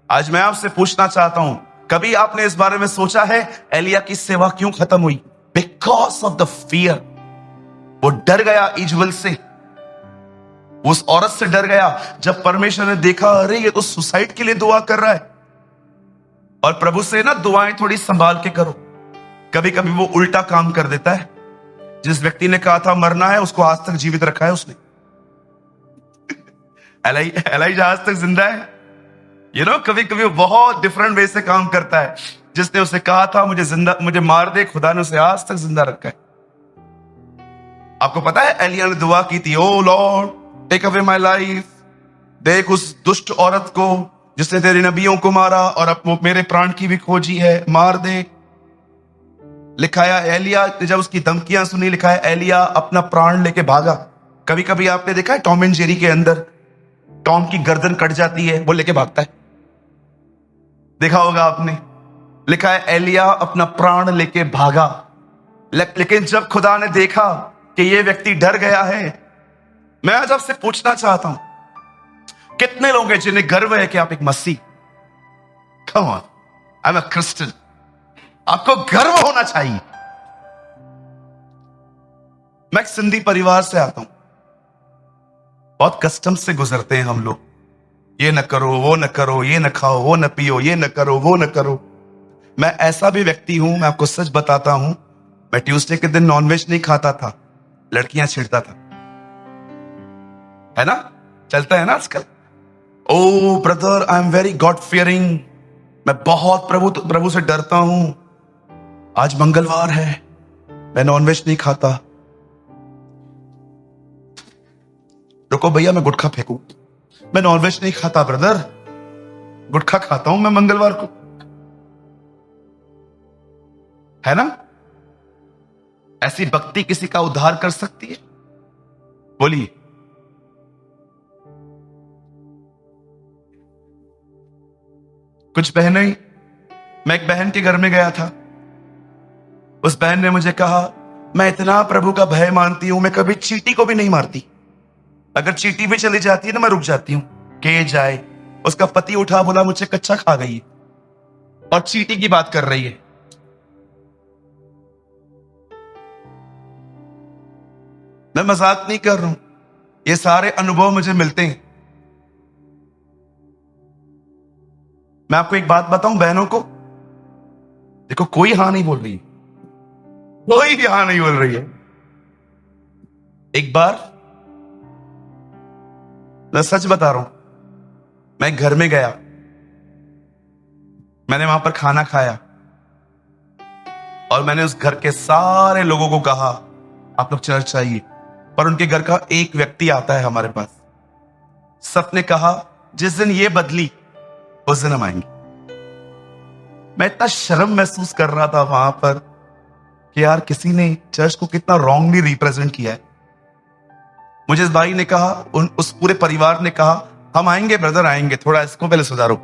आज मैं आपसे पूछना चाहता हूं, कभी आपने इस बारे में सोचा है एलिया की सेवा क्यों खत्म हुई? Because of the fear. वो डर गया इजबेल से, उस औरत से डर गया। जब परमेश्वर ने देखा, अरे ये तो सुसाइड के लिए दुआ कर रहा है। और प्रभु से ना दुआएं थोड़ी संभाल के करो, कभी कभी वो उल्टा काम कर देता है। जिस व्यक्ति ने कहा था मरना है, उसको आज तक जीवित रखा है उसने। एलाइजा आज तक जिंदा है। कभी कभी वो बहुत डिफरेंट वे से काम करता है। जिसने उसे कहा था मुझे मार दे, खुदा ने उसे आज तक जिंदा रखा है। आपको पता है एलिया ने दुआ की थी, O lord take away my life. देख उस दुष्ट औरत को जिसने तेरे नबियों को मारा और अब मेरे प्राण की भी खोजी है, मार दे। लिखा है एलिया जब उसकी धमकियां सुनी, लिखा है एलिया अपना प्राण लेके भागा। कभी कभी आपने देखा है टॉम एंड जेरी के अंदर टॉम की गर्दन कट जाती है, वो लेके भागता है, देखा होगा आपने। लिखा है एलिया अपना प्राण लेके भागा। लेकिन जब खुदा ने देखा कि ये व्यक्ति डर गया है, मैं आज आपसे पूछना चाहता हूं, कितने लोग हैं जिन्हें गर्व है कि आप एक मसीह? Come on, I am a Christian. आपको गर्व होना चाहिए। मैं एक सिंधी परिवार से आता हूं। बहुत कस्टम से गुजरते हैं हम लोग। ये न करो, वो न करो, ये न खाओ, वो न पियो, ये न करो, वो न करो। मैं ऐसा भी व्यक्ति हूं, मैं आपको सच बताता हूं, मैं ट्यूसडे के दिन नॉनवेज नहीं खाता था, लड़कियां छेड़ता था। है ना, चलता है ना आजकल। O brother, I am very God fearing. मैं बहुत प्रभु से डरता हूं। आज मंगलवार है, मैं नॉनवेज नहीं खाता। रुको भैया, मैं गुटखा फेंकू। मैं नॉनवेज नहीं खाता ब्रदर, गुटखा खाता हूं मैं मंगलवार को। है ना? ऐसी भक्ति किसी का उद्धार कर सकती है? बोलिए। कुछ बहनें, मैं एक बहन के घर में गया था। उस बहन ने मुझे कहा, मैं इतना प्रभु का भय मानती हूं, मैं कभी चींटी को भी नहीं मारती। अगर चींटी भी चली जाती है ना, मैं रुक जाती हूं के जाए। उसका पति उठा, बोला मुझे कच्चा खा गई है, और चींटी की बात कर रही है। मैं मजाक नहीं कर रहा हूं, ये सारे अनुभव मुझे मिलते हैं। मैं आपको एक बात बताऊं बहनों को, देखो कोई हां नहीं बोल रही है, कोई हां नहीं बोल रही है। एक बार, मैं सच बता रहा हूं, मैं घर में गया, मैंने वहां पर खाना खाया, और मैंने उस घर के सारे लोगों को कहा आप लोग चर्च आइए। पर उनके घर का एक व्यक्ति आता है हमारे पास। सबने कहा जिस दिन ये बदली उस दिन हम आएंगे। मैं इतना शर्म महसूस कर रहा था वहां पर कि यार किसी ने चर्च को कितना रॉन्गली रिप्रेजेंट किया है। मुझे इस भाई ने कहा, उस पूरे परिवार ने कहा हम आएंगे ब्रदर, आएंगे, थोड़ा इसको पहले सुधारो।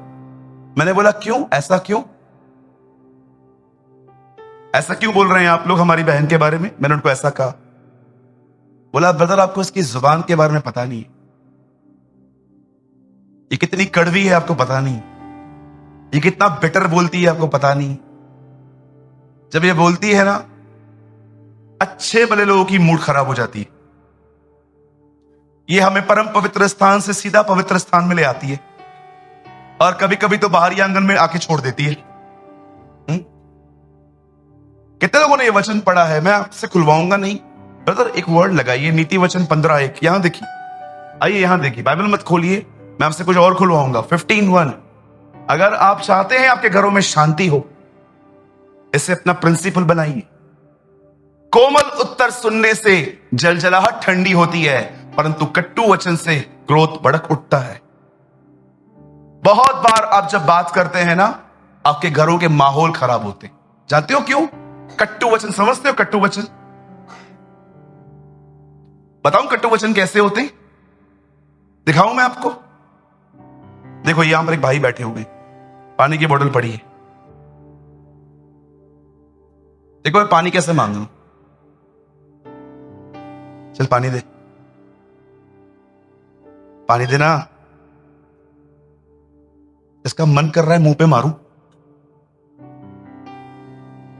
मैंने बोला क्यों, ऐसा क्यों, ऐसा क्यों बोल रहे हैं आप लोग हमारी बहन के बारे में? मैंने उनको ऐसा कहा। बोला ब्रदर आपको इसकी जुबान के बारे में पता नहीं, ये कितनी कड़वी है आपको पता नहीं, ये कितना बिटर बोलती है आपको पता नहीं। जब ये बोलती है ना, अच्छे भले लोगों की मूड खराब हो जाती है। ये हमें परम पवित्र स्थान से सीधा पवित्र स्थान में ले आती है, और कभी कभी तो बाहरी आंगन में आके छोड़ देती है। कितने लोगों ने ये वचन पढ़ा है? मैं आपसे खुलवाऊंगा नहीं ब्रदर, एक वर्ड लगाइए, नीति वचन 15:1, यहां देखिए, आइए यहां देखिए, बाइबल मत खोलिए, मैं आपसे कुछ और खुलवाऊंगा। 15:1, अगर आप चाहते हैं आपके घरों में शांति हो, इसे अपना प्रिंसिपल बनाइए। कोमल उत्तर सुनने से जलजलाहट ठंडी होती है, परंतु कट्टू वचन से क्रोध भड़क उठता है। बहुत बार आप जब बात करते हैं ना, आपके घरों के माहौल खराब होते हैं। जानते हो क्यों? कट्टू वचन, समझते हो कट्टू वचन? बताऊं कट्टू वचन कैसे होते हैं? दिखाऊं मैं आपको? देखो यहां पर एक भाई बैठे हुए, पानी की बोतल पड़ी है। देखो मैं पानी कैसे मांग रहा हूं, चल पानी दे, पानी देना। इसका मन कर रहा है मुंह पे मारूं।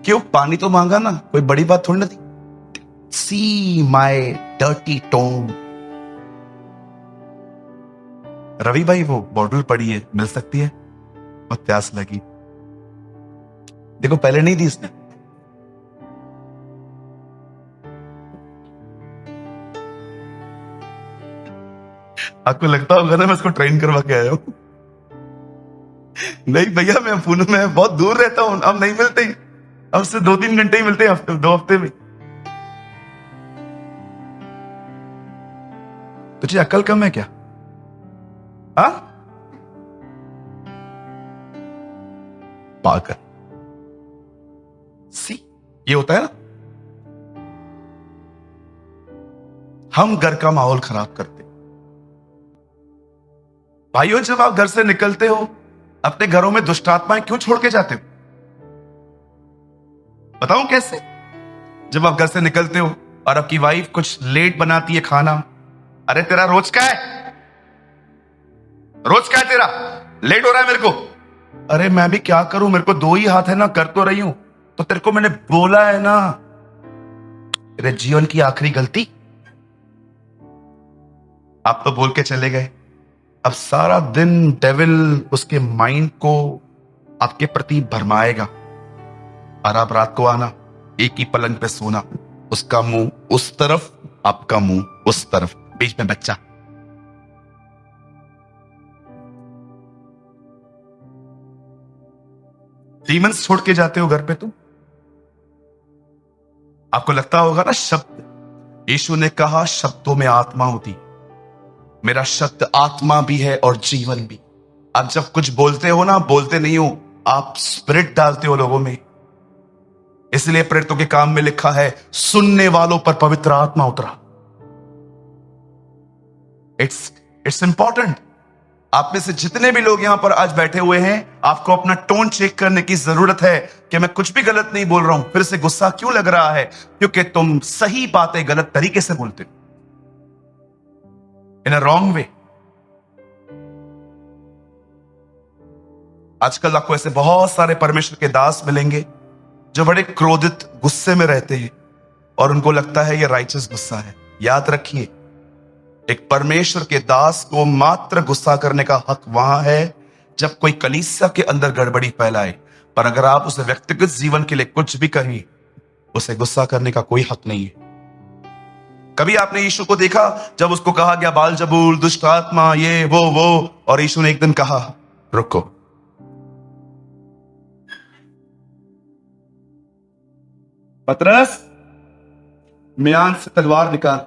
क्यों? पानी तो मांगा ना, कोई बड़ी बात थोड़ी ना थी। सी माई डर्टी टोन। रवि भाई वो बॉटल पड़ी है, मिल सकती है? बहुत प्यास लगी। देखो पहले नहीं दी इसने। आपको लगता होगा ना मैं इसको ट्रेन करवा के आया हूं। नहीं भैया, मैं पुणे में बहुत दूर रहता हूं, अब नहीं मिलते, अब से 2-3 घंटे ही मिलते हैं, हफ्ते 2 हफ्ते में। तुझे अक्ल कम है क्या? हाँ, पाकर सी, ये होता है ना, हम घर का माहौल खराब करते। भाइयों, जब आप घर से निकलते हो, अपने घरों में दुष्ट आत्माएं क्यों छोड़ के जाते हो? बताऊं कैसे? जब आप घर से निकलते हो और आपकी वाइफ कुछ लेट बनाती है खाना, अरे तेरा रोज का है, रोज का है तेरा, लेट हो रहा है मेरे को। अरे मैं भी क्या करूं, मेरे को दो ही हाथ है ना, कर तो रही हूं। तो तेरे को मैंने बोला है ना। तेरे जीवन की आखिरी गलती, आप तो बोल के चले गए। अब सारा दिन डेविल उसके माइंड को आपके प्रति भरमाएगा, और आप रात को आना, एक ही पलंग पे सोना, उसका मुंह उस तरफ, आपका मुंह उस तरफ, बीच में बच्चा। डीमंस छोड़ के जाते हो घर पे तुम। आपको लगता होगा ना, शब्द, यीशु ने कहा शब्दों में आत्मा होती, मेरा शब्द आत्मा भी है और जीवन भी। आप जब कुछ बोलते हो ना, बोलते नहीं हो, आप स्पिरिट डालते हो लोगों में। इसलिए प्रेरितों के काम में लिखा है, सुनने वालों पर पवित्र आत्मा उतरा। It's important. आप में से जितने भी लोग यहां पर आज बैठे हुए हैं, आपको अपना टोन चेक करने की जरूरत है कि मैं कुछ भी गलत नहीं बोल रहा हूं। फिर से गुस्सा क्यों लग रहा है? क्योंकि तुम सही बातें गलत तरीके से बोलते हो, इन अ रॉन्ग वे। आजकल आपको ऐसे बहुत सारे परमेश्वर के दास मिलेंगे जो बड़े क्रोधित, गुस्से में रहते हैं, और उनको लगता है ये राइचस गुस्सा है। याद रखिए, एक परमेश्वर के दास को मात्र गुस्सा करने का हक वहां है जब कोई कलीसिया के अंदर गड़बड़ी फैलाए, पर अगर आप उसे व्यक्तिगत जीवन के लिए कुछ भी कहें, उसे गुस्सा करने का कोई हक नहीं है। कभी आपने यीशु को देखा जब उसको कहा गया बालजबूल, दुष्ट आत्मा, ये वो, और यीशु ने एक दिन कहा रुको, पतरस म्यान से तलवार निकाल।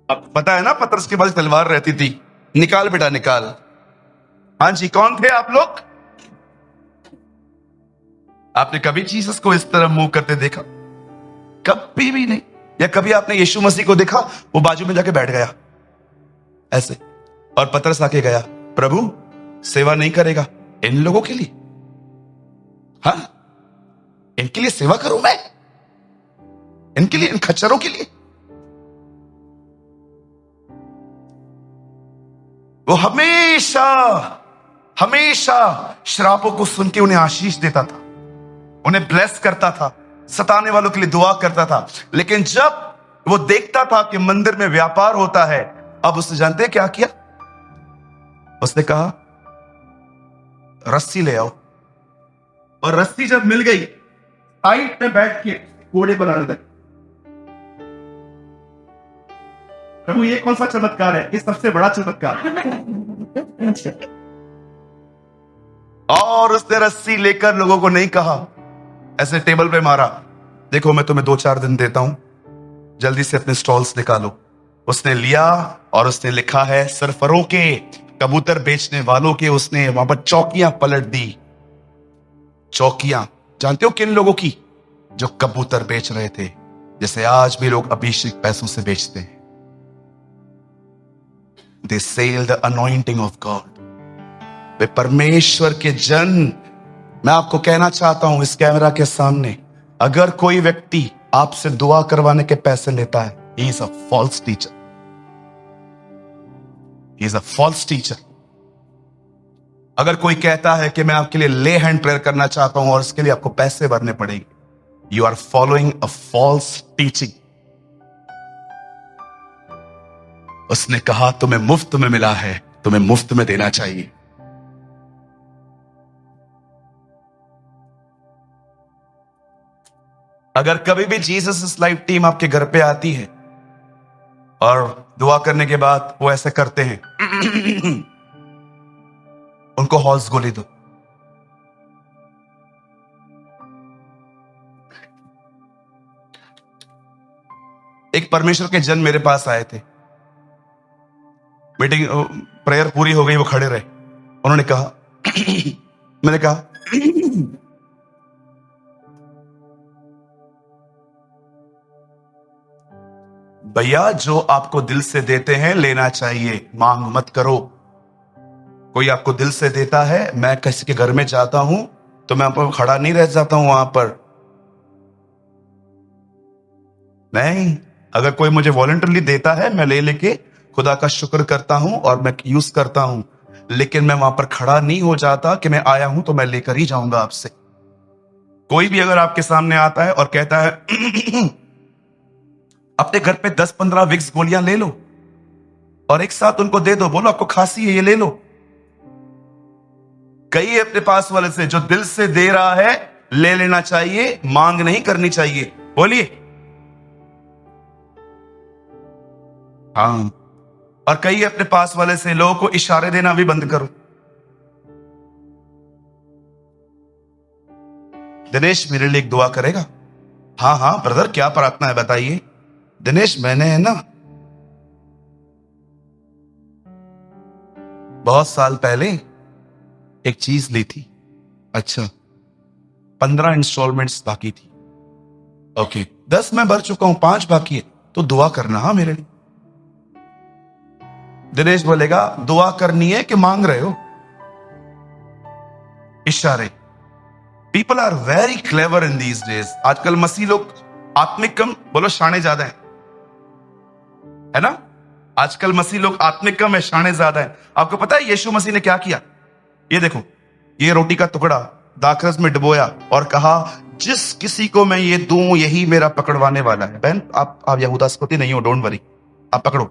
अब पता है ना, पतरस के पास तलवार रहती थी। निकाल बेटा निकाल। हाँ जी, कौन थे आप लोग? आपने कभी जीसस को इस तरह मुंह करते देखा? कभी भी नहीं। या कभी आपने यीशु मसीह को देखा, वो बाजू में जाके बैठ गया ऐसे, और पतरस आके गया, प्रभु सेवा नहीं करेगा इन लोगों के लिए? हाँ, इनके लिए सेवा करूं मैं? इनके लिए, इन खच्चरों के लिए? वो हमेशा हमेशा श्रापों को सुन के उन्हें आशीष देता था, उन्हें ब्लेस करता था, सताने वालों के लिए दुआ करता था। लेकिन जब वो देखता था कि मंदिर में व्यापार होता है, अब उसने, जानते हैं क्या किया? उसने कहा रस्सी ले आओ, और रस्सी जब मिल गई, साइड पे बैठ के घोड़े बनाने लगे। प्रभु ये कौन सा चमत्कार है? ये सबसे बड़ा चमत्कार। और उसने रस्सी लेकर लोगों को नहीं कहा, ऐसे टेबल पे मारा, देखो मैं तुम्हें 2-4 दिन देता हूं, जल्दी से अपने स्टॉल्स निकालो। उसने लिया और उसने लिखा है सरफरों के, कबूतर बेचने वालों के, उसने वहां पर चौकियां पलट दी। चौकियां जानते हो किन लोगों की? जो कबूतर बेच रहे थे, जैसे आज भी लोग अभिषेक पैसों से बेचते हैं। They sell the anointing of God। वे परमेश्वर के जन। मैं आपको कहना चाहता हूं इस कैमरा के सामने, अगर कोई व्यक्ति आपसे दुआ करवाने के पैसे लेता है, he is a false teacher। He is a false teacher। अगर कोई कहता है कि मैं आपके लिए ले हैंड प्रेयर करना चाहता हूं और इसके लिए आपको पैसे भरने पड़ेंगे, you are following a false teaching। उसने कहा तुम्हें मुफ्त में मिला है, तुम्हें मुफ्त में देना चाहिए। अगर कभी भी जीसस इस लाइव टीम आपके घर पे आती है और दुआ करने के बाद वो ऐसे करते हैं, उनको हौस गोली दो। एक परमेश्वर के जन मेरे पास आए थे, मीटिंग प्रेयर पूरी हो गई, वो खड़े रहे, उन्होंने कहा मैंने कहा भैया जो आपको दिल से देते हैं लेना चाहिए, मांग मत करो। कोई आपको दिल से देता है, मैं किसी के घर में जाता हूं तो मैं खड़ा नहीं रह जाता हूं वहां पर, नहीं, अगर कोई मुझे वॉलंटरली देता है, मैं ले लेके खुदा का शुक्र करता हूं और मैं यूज करता हूं, लेकिन मैं वहां पर खड़ा नहीं हो जाता कि मैं आया हूं तो मैं लेकर ही जाऊंगा आपसे। कोई भी अगर आपके सामने आता है और कहता है अपने घर पे 10-15 विक्स गोलियां ले लो और एक साथ उनको दे दो, बोलो आपको खांसी है ये ले लो, कई अपने पास वाले से जो दिल से दे रहा है ले लेना चाहिए, मांग नहीं करनी चाहिए। बोलिए हाँ। और कई अपने पास वाले से लोगों को इशारे देना भी बंद करो। दिनेश मेरे लिए एक दुआ करेगा? हाँ हाँ ब्रदर, क्या प्रार्थना है बताइए। दिनेश मैंने है ना बहुत साल पहले एक चीज ली थी। अच्छा, 15 इंस्टॉलमेंट्स बाकी थी। ओके, 10 मैं भर चुका हूं, 5 बाकी है, तो दुआ करना हाँ मेरे लिए। दिनेश बोलेगा दुआ करनी है कि मांग रहे हो? इशारे। People are very clever in these days. आजकल मसीह लोग आत्मिक कम, बोलो शाणे ज्यादा है ना? आजकल मसीह लोग आत्मिक कम है, शाणे ज्यादा है। आपको पता है यीशु मसीह ने क्या किया? ये देखो, ये रोटी का टुकड़ा दाखरस में डुबोया और कहा जिस किसी को मैं ये दूं यही मेरा पकड़वाने वाला है। बहन आप यहूदा स्कूती नहीं हो, डोंट वरी, आप पकड़ो।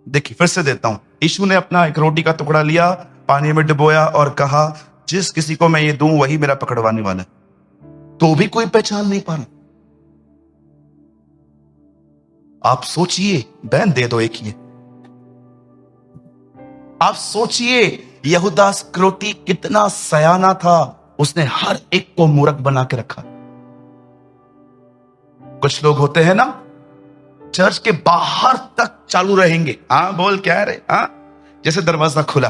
देखिए फिर से देता हूं, यीशु ने अपना एक रोटी का टुकड़ा लिया, पानी में डुबोया और कहा जिस किसी को मैं ये दूं वही मेरा पकड़वाने वाला है। तो भी कोई पहचान नहीं पा रहा। आप सोचिए, बहन दे दो एक ही। आप सोचिए यहूदा इस्करियोती कितना सयाना था, उसने हर एक को मूर्ख बना के रखा। कुछ लोग होते हैं ना चर्च के बाहर तक चालू रहेंगे, हाँ बोल क्या रहे, हाँ जैसे दरवाजा खुला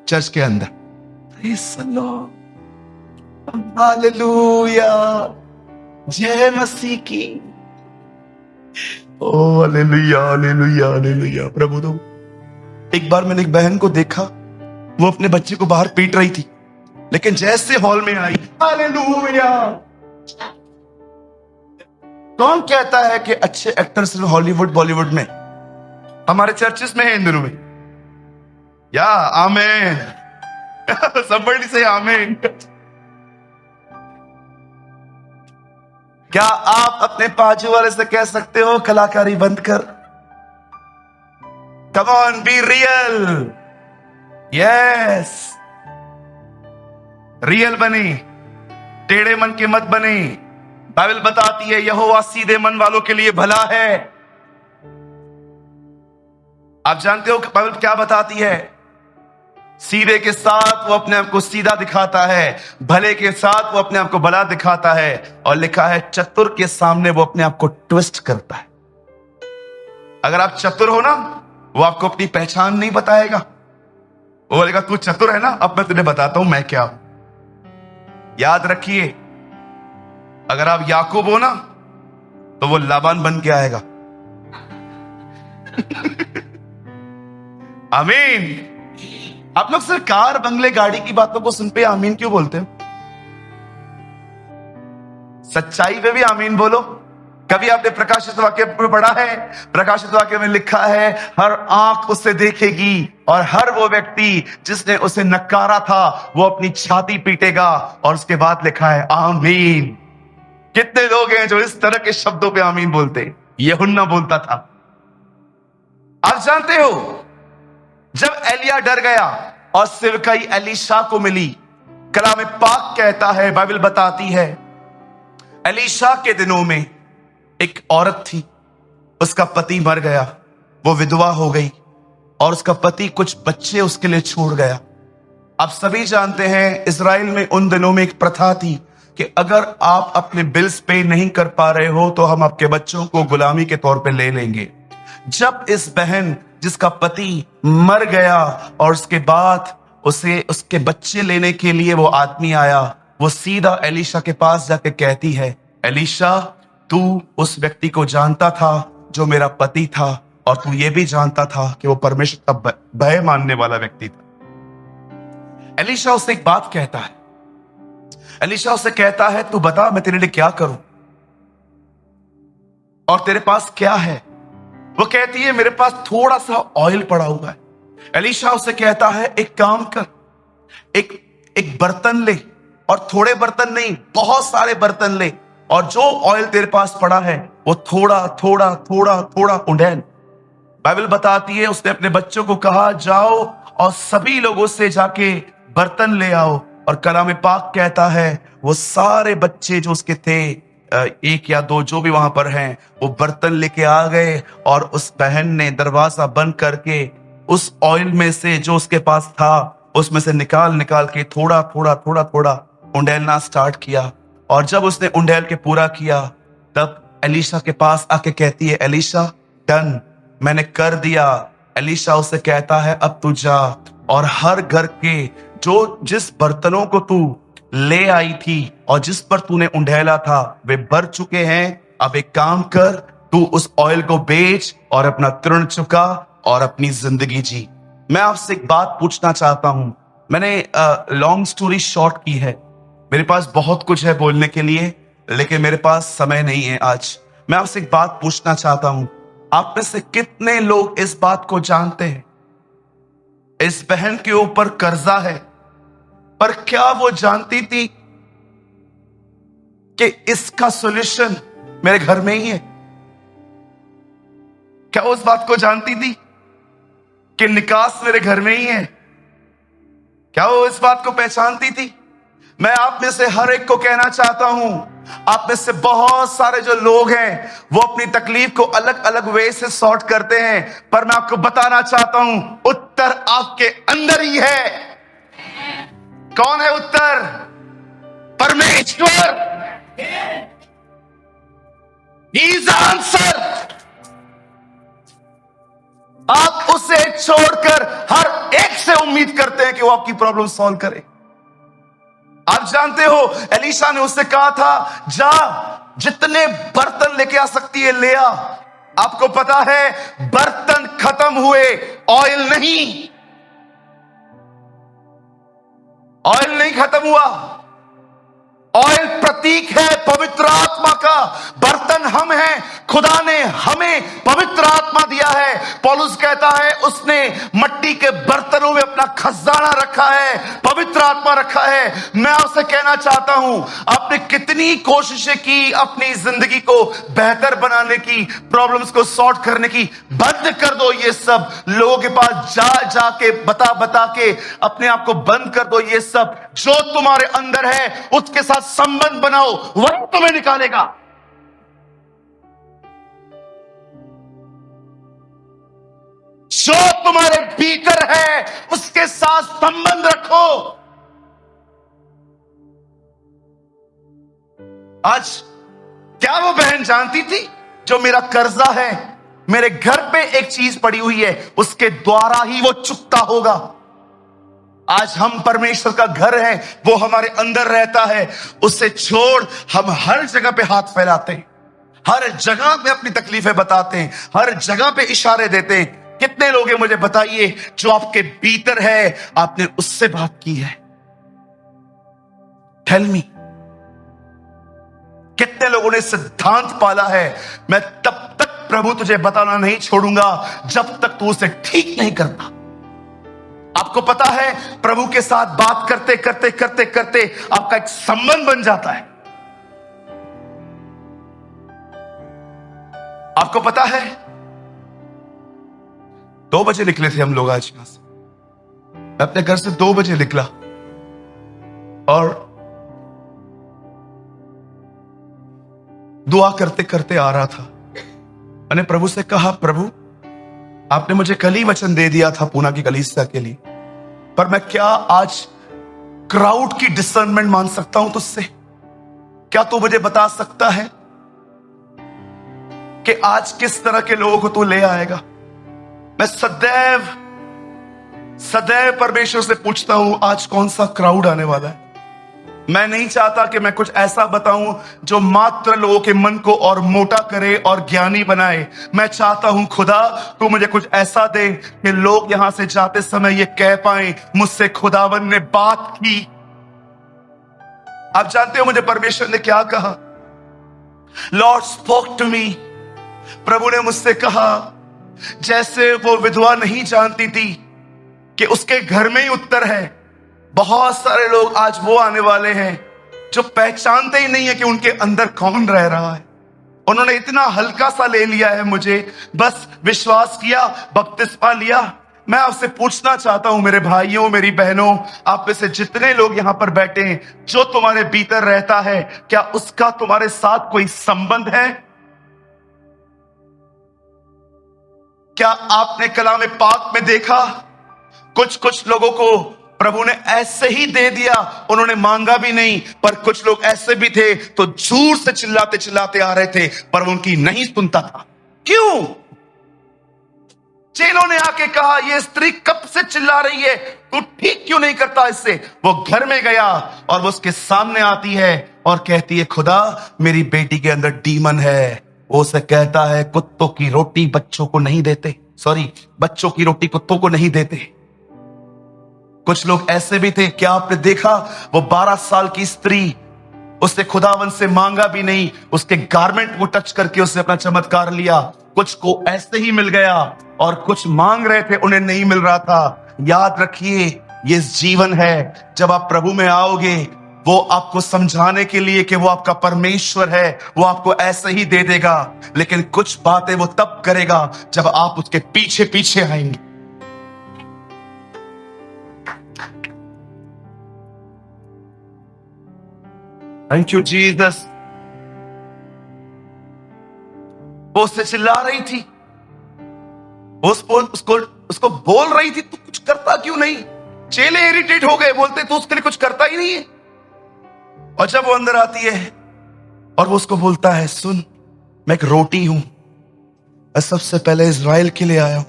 चर्च के अंदर, हालेलुया, जय मसीह की, ओ हालेलुया हालेलुया हालेलुया, प्रभु दो। एक बार मैंने एक बहन को देखा, वो अपने बच्चे को बाहर पीट रही थी, लेकिन जैसे हॉल में आई, हालेलुया। कौन कहता है कि अच्छे एक्टर्स हॉलीवुड बॉलीवुड में? हमारे चर्चेस में है इन दिनों में। या आमेन somebody say आमेन। क्या आप अपने बाजू वाले से कह सकते हो कलाकारी बंद कर? Come on, be real. Yes, real बने, टेढ़े मन के मत बने। बाइबल बताती है यहोवा सीधे मन वालों के लिए भला है। आप जानते हो बाइबल क्या बताती है? सीधे के साथ वो अपने आप को सीधा दिखाता है, भले के साथ वो अपने आप को भला दिखाता है, और लिखा है चतुर के सामने वो अपने आप को ट्विस्ट करता है। अगर आप चतुर हो ना, वो आपको अपनी पहचान नहीं बताएगा। वो बोलेगा तू चतुर है ना, अब मैं तुझे बताता हूं मैं क्या हूं। याद रखिए, अगर आप याकूब हो ना, तो वो लाबान बन के आएगा। आमीन। आप लोग सिर्फ कार बंगले गाड़ी की बातों को सुन पे आमीन क्यों बोलते हो? सच्चाई पे भी आमीन बोलो। कभी आपने प्रकाशित वाक्य पढ़ा है? प्रकाशित वाक्य में लिखा है हर आंख उससे देखेगी और हर वो व्यक्ति जिसने उसे नकारा था वो अपनी छाती पीटेगा, और उसके बाद लिखा है आमीन। कितने लोग हैं जो इस तरह के शब्दों पे आमीन बोलते? यूहन्ना बोलता था। आप जानते हो जब एलिया डर गया और सेवकाई एलीशा को मिली, कलाम पाक कहता है, बाइबल बताती है, एलीशा के दिनों में एक औरत थी, उसका पति मर गया, वो विधवा हो गई और उसका पति कुछ बच्चे उसके लिए छोड़ गया। आप सभी जानते हैं इजराइल में उन दिनों में एक प्रथा थी कि अगर आप अपने बिल्स पे नहीं कर पा रहे हो तो हम आपके बच्चों को गुलामी के तौर पे ले लेंगे। जब इस बहन जिसका पति मर गया और उसके बाद उसे उसके बच्चे लेने के लिए वो आदमी आया, वो सीधा एलीशा के पास जाके कहती है, एलीशा तू उस व्यक्ति को जानता था जो मेरा पति था, और तू ये भी जानता था कि वो परमेश्वर का भय मानने वाला व्यक्ति था। एलीशा उससे एक बात कहता है, एलीशा उससे कहता है तू बता मैं तेरे लिए क्या करूं? और तेरे पास क्या है? वो कहती है मेरे पास थोड़ा सा ऑयल पड़ा हुआ है। एलीशा उसे कहता है एक काम कर, एक एक बर्तन ले, और थोड़े बर्तन नहीं, बहुत सारे बर्तन ले, और जो ऑयल तेरे पास पड़ा है वो थोड़ा थोड़ा थोड़ा थोड़ा उंडेल। बाइबल बताती है उसने अपने बच्चों को कहा जाओ और सभी लोगों से जाके बर्तन ले आओ। और कलाम पाक कहता है वो सारे बच्चे जो उसके थे, एक या दो जो भी वहां पर हैं, वो बर्तन लेके आ गए, और उस बहन ने दरवाजा बंद करके उस ऑयल में से जो उसके पास था उसमें से निकाल निकाल के थोड़ा थोड़ा थोड़ा थोड़ा उंडेलना स्टार्ट किया। और जब उसने उंडेल के पूरा किया तब एलीशा के पास आके कहती है एलीशा डन, मैंने कर दिया। एलीशा उसे कहता है अब तू जा और हर घर के जो जिस बर्तनों को तू ले आई थी और जिस पर तूने उंडेला था वे भर चुके हैं। अब एक काम कर, तू उस ऑयल को बेच और अपना तृण चुका और अपनी जिंदगी जी। मैं आपसे एक बात पूछना चाहता हूं। मैंने लॉन्ग स्टोरी शॉर्ट की है, मेरे पास बहुत कुछ है बोलने के लिए, लेकिन मेरे पास समय नहीं है आज। मैं आपसे एक बात पूछना चाहता हूं, आप में से कितने लोग इस बात को जानते हैं इस बहन के ऊपर कर्जा है, पर क्या वो जानती थी कि इसका सॉल्यूशन मेरे घर में ही है? क्या वो उस बात को जानती थी कि निकास मेरे घर में ही है? क्या वो इस बात को पहचानती थी? मैं आप में से हर एक को कहना चाहता हूं, आप में से बहुत सारे जो लोग हैं वो अपनी तकलीफ को अलग अलग वे से सॉर्ट करते हैं, पर मैं आपको बताना चाहता हूं उत्तर आपके अंदर ही है। कौन है उत्तर? परमेश्वर। He is the answer। आप उसे छोड़कर हर एक से उम्मीद करते हैं कि वो आपकी प्रॉब्लम सॉल्व करे। आप जानते हो एलीशा ने उससे कहा था जा जितने बर्तन लेके आ सकती है ले आ। आपको पता है बर्तन खत्म हुए, ऑयल नहीं। ऑयल नहीं खत्म हुआ। ऑयल प्रतीक है पवित्र आत्मा का, बर्तन हम हैं। खुदा ने हमें पवित्र आत्मा दिया है। पौलुस कहता है उसने मट्टी के बर्तनों में अपना खजाना रखा है, पवित्र आत्मा रखा है। मैं आपसे कहना चाहता हूं आपने कितनी कोशिशें की अपनी जिंदगी को बेहतर बनाने की, प्रॉब्लम्स को सॉर्ट करने की, बंद कर दो ये सब। लोगों के पास जा जाके बता बता के अपने आप को बंद कर दो ये सब। जो तुम्हारे अंदर है उसके साथ संबंध बनाओ, वही तुम्हें निकालेगा। जो तुम्हारे भीतर है उसके साथ संबंध रखो। आज क्या वो बहन जानती थी जो मेरा कर्जा है, मेरे घर पे एक चीज पड़ी हुई है, उसके द्वारा ही वो चुकता होगा। आज हम परमेश्वर का घर है, वो हमारे अंदर रहता है। उससे छोड़ हम हर जगह पे हाथ फैलाते हैं, हर जगह पे अपनी तकलीफें बताते हैं, हर जगह पे इशारे देते हैं। कितने लोग हैं मुझे बताइए जो आपके भीतर है आपने उससे बात की है? Tell me. कितने लोगों ने सिद्धांत पाला है मैं तब तक प्रभु तुझे बताना नहीं छोड़ूंगा जब तक तू उसे ठीक नहीं करता। आपको पता है प्रभु के साथ बात करते करते करते करते आपका एक संबंध बन जाता है। आपको पता है 2 बजे निकले थे हम लोग आज यहां से। मैं अपने घर से 2 बजे निकला और दुआ करते करते आ रहा था। मैंने प्रभु से कहा प्रभु आपने मुझे कल ही वचन दे दिया था पूना की कलीसिया के लिए, पर मैं क्या आज क्राउड की डिसर्नमेंट मान सकता हूं तुझसे? क्या तू मुझे बता सकता है कि आज किस तरह के लोगों को तू ले आएगा? मैं सदैव सदैव परमेश्वर से पूछता हूं आज कौन सा क्राउड आने वाला है। मैं नहीं चाहता कि मैं कुछ ऐसा बताऊं जो मात्र लोगों के मन को और मोटा करे और ज्ञानी बनाए। मैं चाहता हूं खुदा तू मुझे कुछ ऐसा दे कि लोग यहां से जाते समय ये कह पाए मुझसे खुदावन ने बात की। आप जानते हो मुझे परमेश्वर ने क्या कहा? लॉर्ड स्पोक टू मी प्रभु ने मुझसे कहा, जैसे वो विधवा नहीं जानती थी कि उसके घर में ही उत्तर है, बहुत सारे लोग आज वो आने वाले हैं जो पहचानते ही नहीं है कि उनके अंदर कौन रह रहा है। उन्होंने इतना हल्का सा ले लिया है मुझे, बस विश्वास किया, बपतिस्मा लिया। मैं आपसे पूछना चाहता हूं मेरे भाइयों, मेरी बहनों, आप में से जितने लोग यहां पर बैठे हैं, जो तुम्हारे भीतर रहता है, क्या उसका तुम्हारे साथ कोई संबंध है? क्या आपने कलाम पाक में देखा, कुछ कुछ लोगों को प्रभु ने ऐसे ही दे दिया, उन्होंने मांगा भी नहीं, पर कुछ लोग ऐसे भी थे तो जोर से चिल्लाते चिल्लाते आ रहे थे, पर उनकी नहीं सुनता था। क्यों? चेलों ने आके कहा, ये स्त्री कब से चिल्ला रही है, तू ठीक क्यों नहीं करता इससे? वो घर में गया और वो उसके सामने आती है और कहती है, खुदा मेरी बेटी के अंदर डीमन है। वो उसे कहता है, कुत्तों की रोटी बच्चों को नहीं देते, बच्चों की रोटी कुत्तों को नहीं देते। कुछ लोग ऐसे भी थे, क्या आपने देखा, वो 12 साल की स्त्री, उसने खुदावन से मांगा भी नहीं, उसके गारमेंट को टच करके उसने अपना चमत्कार लिया। कुछ को ऐसे ही मिल गया और कुछ मांग रहे थे, उन्हें नहीं मिल रहा था। याद रखिए, ये जीवन है। जब आप प्रभु में आओगे, वो आपको समझाने के लिए कि वो आपका परमेश्वर है, वो आपको ऐसे ही दे देगा, लेकिन कुछ बातें वो तब करेगा जब आप उसके पीछे पीछे आएंगे। Thank you Jesus. वो उससे चिल्ला रही थी, उसको बोल रही थी, तू कुछ करता क्यों नहीं? चेले इरिटेट हो गए, बोलते तू उसके लिए कुछ करता ही नहीं है। और जब वो अंदर आती है और वो उसको बोलता है, सुन, मैं एक रोटी हूं, मैं सबसे पहले इज़राइल के लिए आया हूं,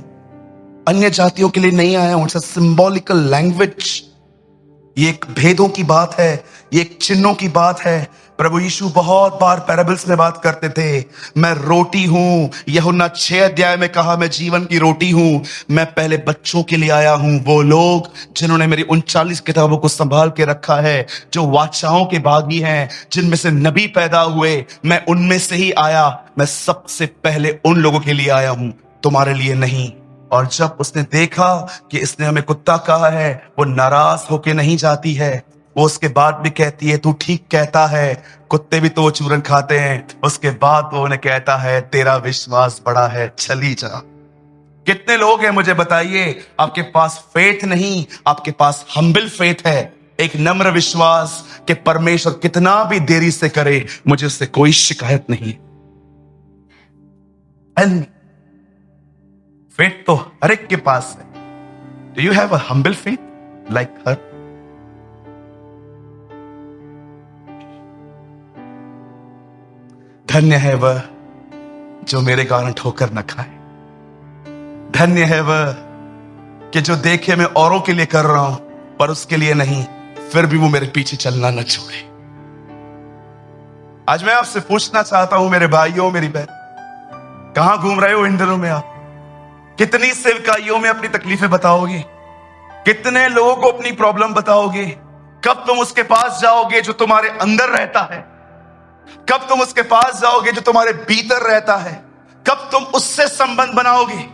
अन्य जातियों के लिए नहीं आया हूं। It's a symbolical language. ये एक भेदों की बात है, ये एक चिन्हों की बात है। प्रभु यीशु बहुत बार पैराबल्स में बात करते थे, मैं रोटी हूं। यूहन्ना 6 अध्याय में कहा, मैं जीवन की रोटी हूं। मैं पहले बच्चों के लिए आया हूं, वो लोग जिन्होंने मेरी 39 किताबों को संभाल के रखा है, जो वाचाओं के बागी हैं, जिनमें से नबी पैदा हुए, मैं उनमें से ही आया। मैं सबसे पहले उन लोगों के लिए आया हूं, तुम्हारे लिए नहीं। और जब उसने देखा कि इसने हमें कुत्ता कहा है, वो नाराज होके नहीं जाती है। वो उसके बाद भी कहती है, तू ठीक कहता है, कुत्ते भी तो चूरन खाते हैं। उसके बाद वो उन्हें कहता है, तेरा विश्वास बड़ा है, चली जा। कितने लोग हैं मुझे बताइए, आपके पास फेथ नहीं, आपके पास हम्बल फेथ है, एक नम्र विश्वास कि परमेश्वर कितना भी देरी से करे, मुझे उससे कोई शिकायत नहीं। फेथ तो हर एक के पास है। Do you have a humble faith like her? धन्य है वह जो मेरे कारण ठोकर न खाए। धन्य है वह कि जो देखे मैं औरों के लिए कर रहा हूं, पर उसके लिए नहीं, फिर भी वो मेरे पीछे चलना न छोड़े। आज मैं आपसे पूछना चाहता हूं मेरे भाइयों, मेरी बहन, कहां घूम रहे हो इन दिनों में आप? कितनी सेवकाइयों में अपनी तकलीफें बताओगे? कितने लोगों को अपनी प्रॉब्लम बताओगे? कब तुम उसके पास जाओगे जो तुम्हारे अंदर रहता है? कब तुम उसके पास जाओगे जो तुम्हारे भीतर रहता है? कब तुम उससे संबंध बनाओगे?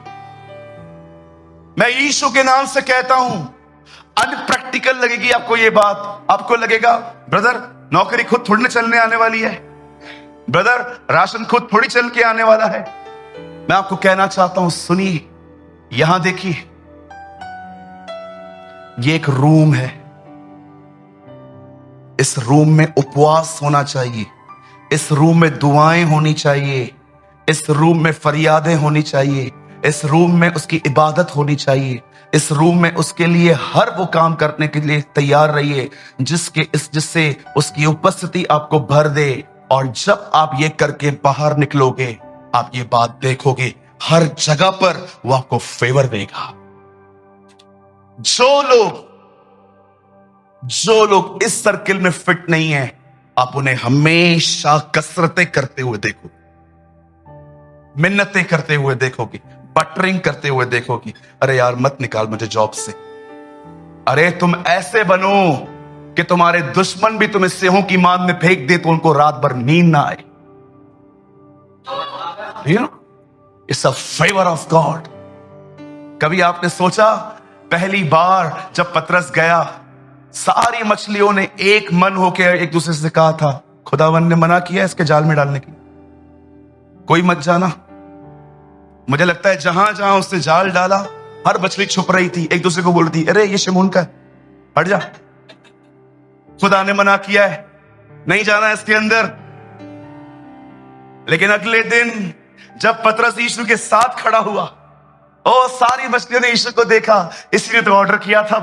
मैं यीशु के नाम से कहता हूं, अनप्रैक्टिकल लगेगी आपको ये बात। आपको लगेगा, ब्रदर नौकरी खुद थोड़ी ना चलने आने वाली है, ब्रदर राशन खुद थोड़ी चल के आने वाला है। मैं आपको कहना चाहता हूं, सुनिए, यहां देखिए, ये एक रूम है। इस रूम में उपवास होना चाहिए, इस रूम में दुआएं होनी चाहिए, इस रूम में फरियादें होनी चाहिए, इस रूम में उसकी इबादत होनी चाहिए, इस रूम में उसके लिए हर वो काम करने के लिए तैयार रहिए जिससे उसकी उपस्थिति आपको भर दे। और जब आप ये करके बाहर निकलोगे, आप ये बात देखोगे, हर जगह पर वो आपको फेवर देगा। जो लोग इस सर्किल में फिट नहीं है, आप उन्हें हमेशा कसरतें करते हुए देखो, मिन्नतें करते हुए देखोगे, बटरिंग करते हुए देखोगे। अरे यार मत निकाल मुझे जॉब से। अरे तुम ऐसे बनो कि तुम्हारे दुश्मन भी तुम्हें सिंहों की मान में फेंक दे तो उनको रात भर नींद ना आए। It's a favour of God. कभी आपने सोचा पहली बार जब पतरस गया, सारी मछलियों ने एक मन होकर एक दूसरे से कहा था, खुदावन ने मना किया इसके जाल में डालने की, कोई मत जाना। मुझे लगता है जहां जहां उसने जाल डाला हर मछली छुप रही थी, एक दूसरे को बोलती, अरे ये शिमोन का है, हट जा, खुदा ने मना किया है, नहीं जाना इसके अंदर। लेकिन अगले दिन जब पतरस यीशु के साथ खड़ा हुआ, ओ सारी मछलियों ने यीशु को देखा, इसीलिए तो ऑर्डर किया था,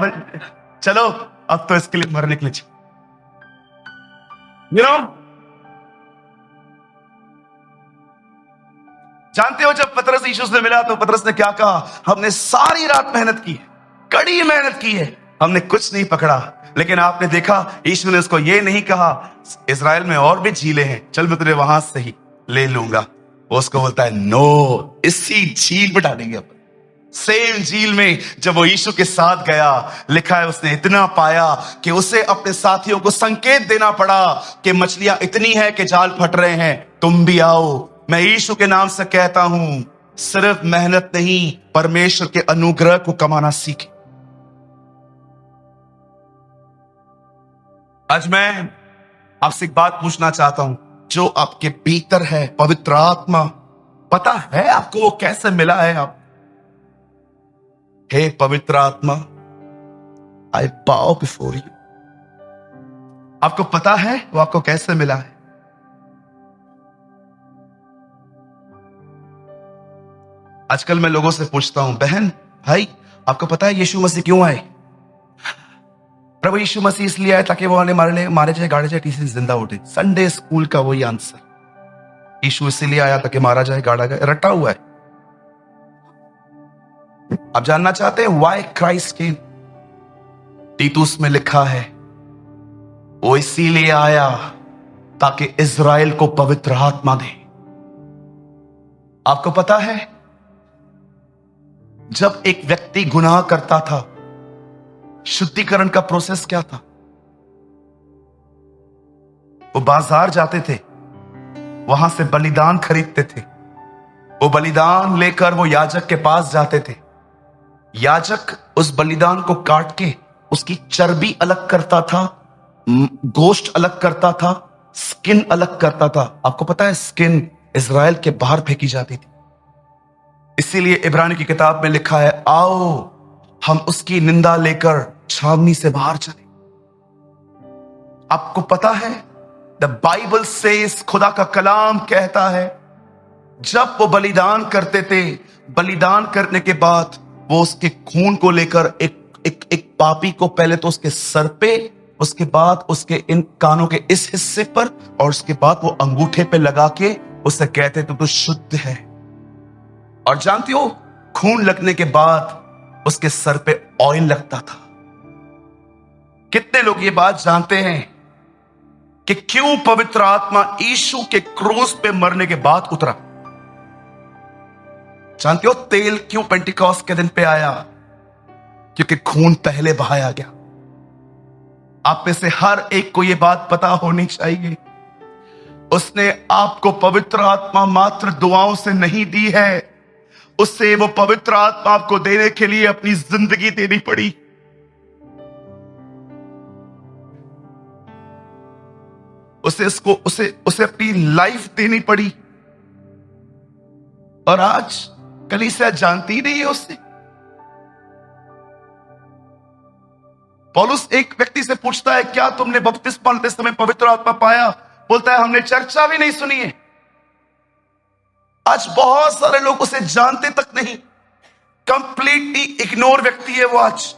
चलो अब तो इसके लिए मरने के लिए जानते हो जब पतरस यीशु से मिला तो पतरस ने क्या कहा, हमने सारी रात मेहनत की है, कड़ी मेहनत की है, हमने कुछ नहीं पकड़ा। लेकिन आपने देखा यीशु ने उसको ये नहीं कहा, इज़राइल में और भी झीलें हैं, चल मैं तुझे वहां से ही ले लूंगा। वो उसको बोलता है, नो, इसी झील में डालेंगे अपन। सेम झील में जब वो यीशु के साथ गया, लिखा है उसने इतना पाया कि उसे अपने साथियों को संकेत देना पड़ा कि मछलियां इतनी है कि जाल फट रहे हैं, तुम भी आओ। मैं यीशु के नाम से कहता हूं, सिर्फ मेहनत नहीं, परमेश्वर के अनुग्रह को कमाना सीखे। आज मैं आपसे एक बात पूछना चाहता हूं, जो आपके भीतर है पवित्र आत्मा, पता है आपको वो कैसे मिला है? आप, हे पवित्र आत्मा, आई बाउ बिफोर यू। आपको पता है वो आपको कैसे मिला है? आजकल मैं लोगों से पूछता हूं, बहन भाई आपको पता है यीशु मसीह क्यों आए? प्रभु यीशु मसीह इसलिए आए ताकि वो मारे जाए, गाड़े जाए, टीसी जिंदा उठे। संडे स्कूल का वही आंसर, यीशु इसीलिए आया ताकि मारा जाए, गाड़ा जाए, रटा हुआ है। आप जानना चाहते हैं व्हाई क्राइस्ट केम? तीतुस में लिखा है वो इसीलिए आया ताकि इज़राइल को पवित्र आत्मा दे। आपको पता है जब एक व्यक्ति गुनाह करता था, शुद्धिकरण का प्रोसेस क्या था? वो बाजार जाते थे, वहां से बलिदान खरीदते थे, वो बलिदान लेकर वो याजक के पास जाते थे। याजक उस बलिदान को काट के उसकी चर्बी अलग करता था, गोश्त अलग करता था, स्किन अलग करता था। आपको पता है स्किन इज़राइल के बाहर फेंकी जाती थी। इसीलिए इब्रानी की किताब में लिखा है, आओ हम उसकी निंदा लेकर छावनी से बाहर चले। आपको पता है द बाइबल सेज, खुदा का कलाम कहता है, जब वो बलिदान करते थे, बलिदान करने के बाद वो उसके खून को लेकर एक पापी को पहले तो उसके सर पे, उसके बाद उसके इन कानों के इस हिस्से पर, और उसके बाद वो अंगूठे पे लगा के उससे कहते तो शुद्ध है। और जानती हो खून लगने के बाद उसके सर पे ऑयल लगता था। कितने लोग ये बात जानते हैं कि क्यों पवित्र आत्मा यीशु के क्रूस पे मरने के बाद उतरा? जानते हो तेल क्यों पेंटिकॉस्ट के दिन पे आया? क्योंकि खून पहले बहाया गया। आप में से हर एक को यह बात पता होनी चाहिए, उसने आपको पवित्र आत्मा मात्र दुआओं से नहीं दी है, उससे वो पवित्र आत्मा आपको देने के लिए अपनी जिंदगी देनी पड़ी। उसे अपनी लाइफ देनी पड़ी। और आज कलीसिया जानती नहीं है उससे। पौलुस एक व्यक्ति से पूछता है, क्या तुमने बपतिस्मा लेते समय पवित्र आत्मा पाया? बोलता है, हमने चर्चा भी नहीं सुनी है। आज बहुत सारे लोग उसे जानते तक नहीं, कंप्लीटली इग्नोर व्यक्ति है वो। आज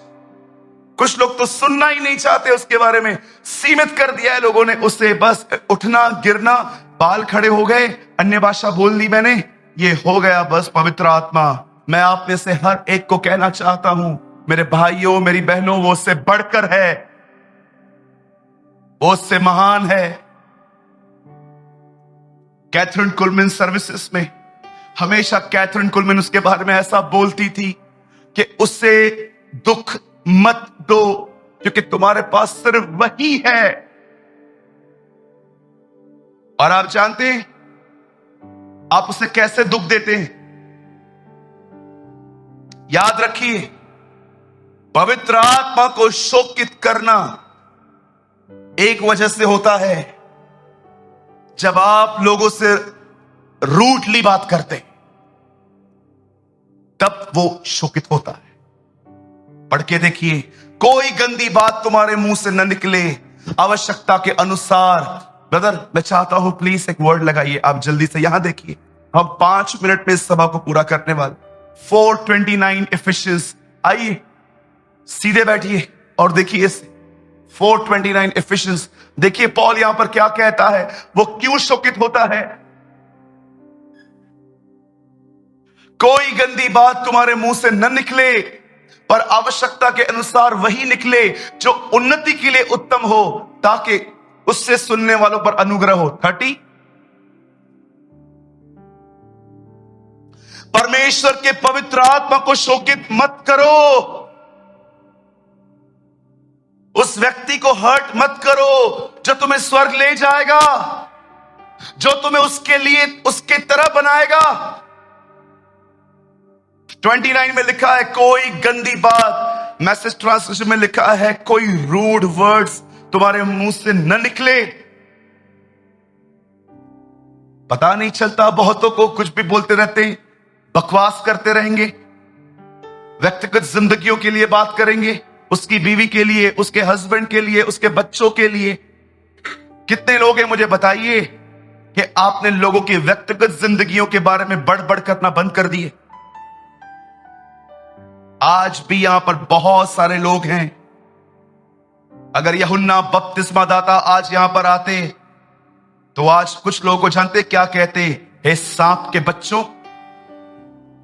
कुछ लोग तो सुनना ही नहीं चाहते उसके बारे में, सीमित कर दिया है लोगों ने उसे। बस उठना गिरना, बाल खड़े हो गए, अन्य भाषा बोल दी मैंने, ये हो गया बस पवित्र आत्मा। मैं आप में से हर एक को कहना चाहता हूं, मेरे भाइयों मेरी बहनों, वो उससे बढ़कर है, वो उससे महान है। कैथरीन कुलमैन सर्विसेज में हमेशा कैथरीन कुलमैन उसके बारे में ऐसा बोलती थी कि उससे दुख मत दो, क्योंकि तुम्हारे पास सिर्फ वही है। और आप जानते हैं आप उसे कैसे दुख देते हैं? याद रखिए, पवित्र आत्मा को शोकित करना एक वजह से होता है, जब आप लोगों से रूटली बात करते तब वो शोकित होता है। पढ़ के देखिए, कोई गंदी बात तुम्हारे मुंह से न निकले, आवश्यकता के अनुसार। ब्रदर, मैं चाहता हूं प्लीज एक वर्ड लगाइए आप जल्दी से। यहां देखिए, हम 5 मिनट में इस सभा को पूरा करने वाले। 4:29 एफिशियंस। आइए सीधे बैठिए और देखिए इसे। 4:29 एफिशियंस। देखिए पॉल यहां पर क्या कहता है, वो क्यों शोकित होता है। कोई गंदी बात तुम्हारे मुंह से न निकले, पर आवश्यकता के अनुसार वही निकले जो उन्नति के लिए उत्तम हो, ताकि उससे सुनने वालों पर अनुग्रह हो। 30। परमेश्वर के पवित्र आत्मा को शोकित मत करो, उस व्यक्ति को हर्ट मत करो जो तुम्हें स्वर्ग ले जाएगा, जो तुम्हें उसके लिए उसके तरह बनाएगा। 29 में लिखा है कोई गंदी बात, मैसेज ट्रांसलेशन में लिखा है कोई रूड वर्ड्स तुम्हारे मुंह से न निकले। पता नहीं चलता, बहुतों को कुछ भी बोलते रहते हैं, बकवास करते रहेंगे, व्यक्तिगत जिंदगियों के लिए बात करेंगे, उसकी बीवी के लिए, उसके हस्बैंड के लिए, उसके बच्चों के लिए। कितने लोग हैं मुझे बताइए कि आपने लोगों की व्यक्तिगत जिंदगियों के बारे में बढ़ करना बंद कर दिए। आज भी यहां पर बहुत सारे लोग हैं, अगर यूहन्ना बपतिस्मा दाता आज यहां पर आते तो आज कुछ लोगों को जानते क्या कहते, हे सांप के बच्चों,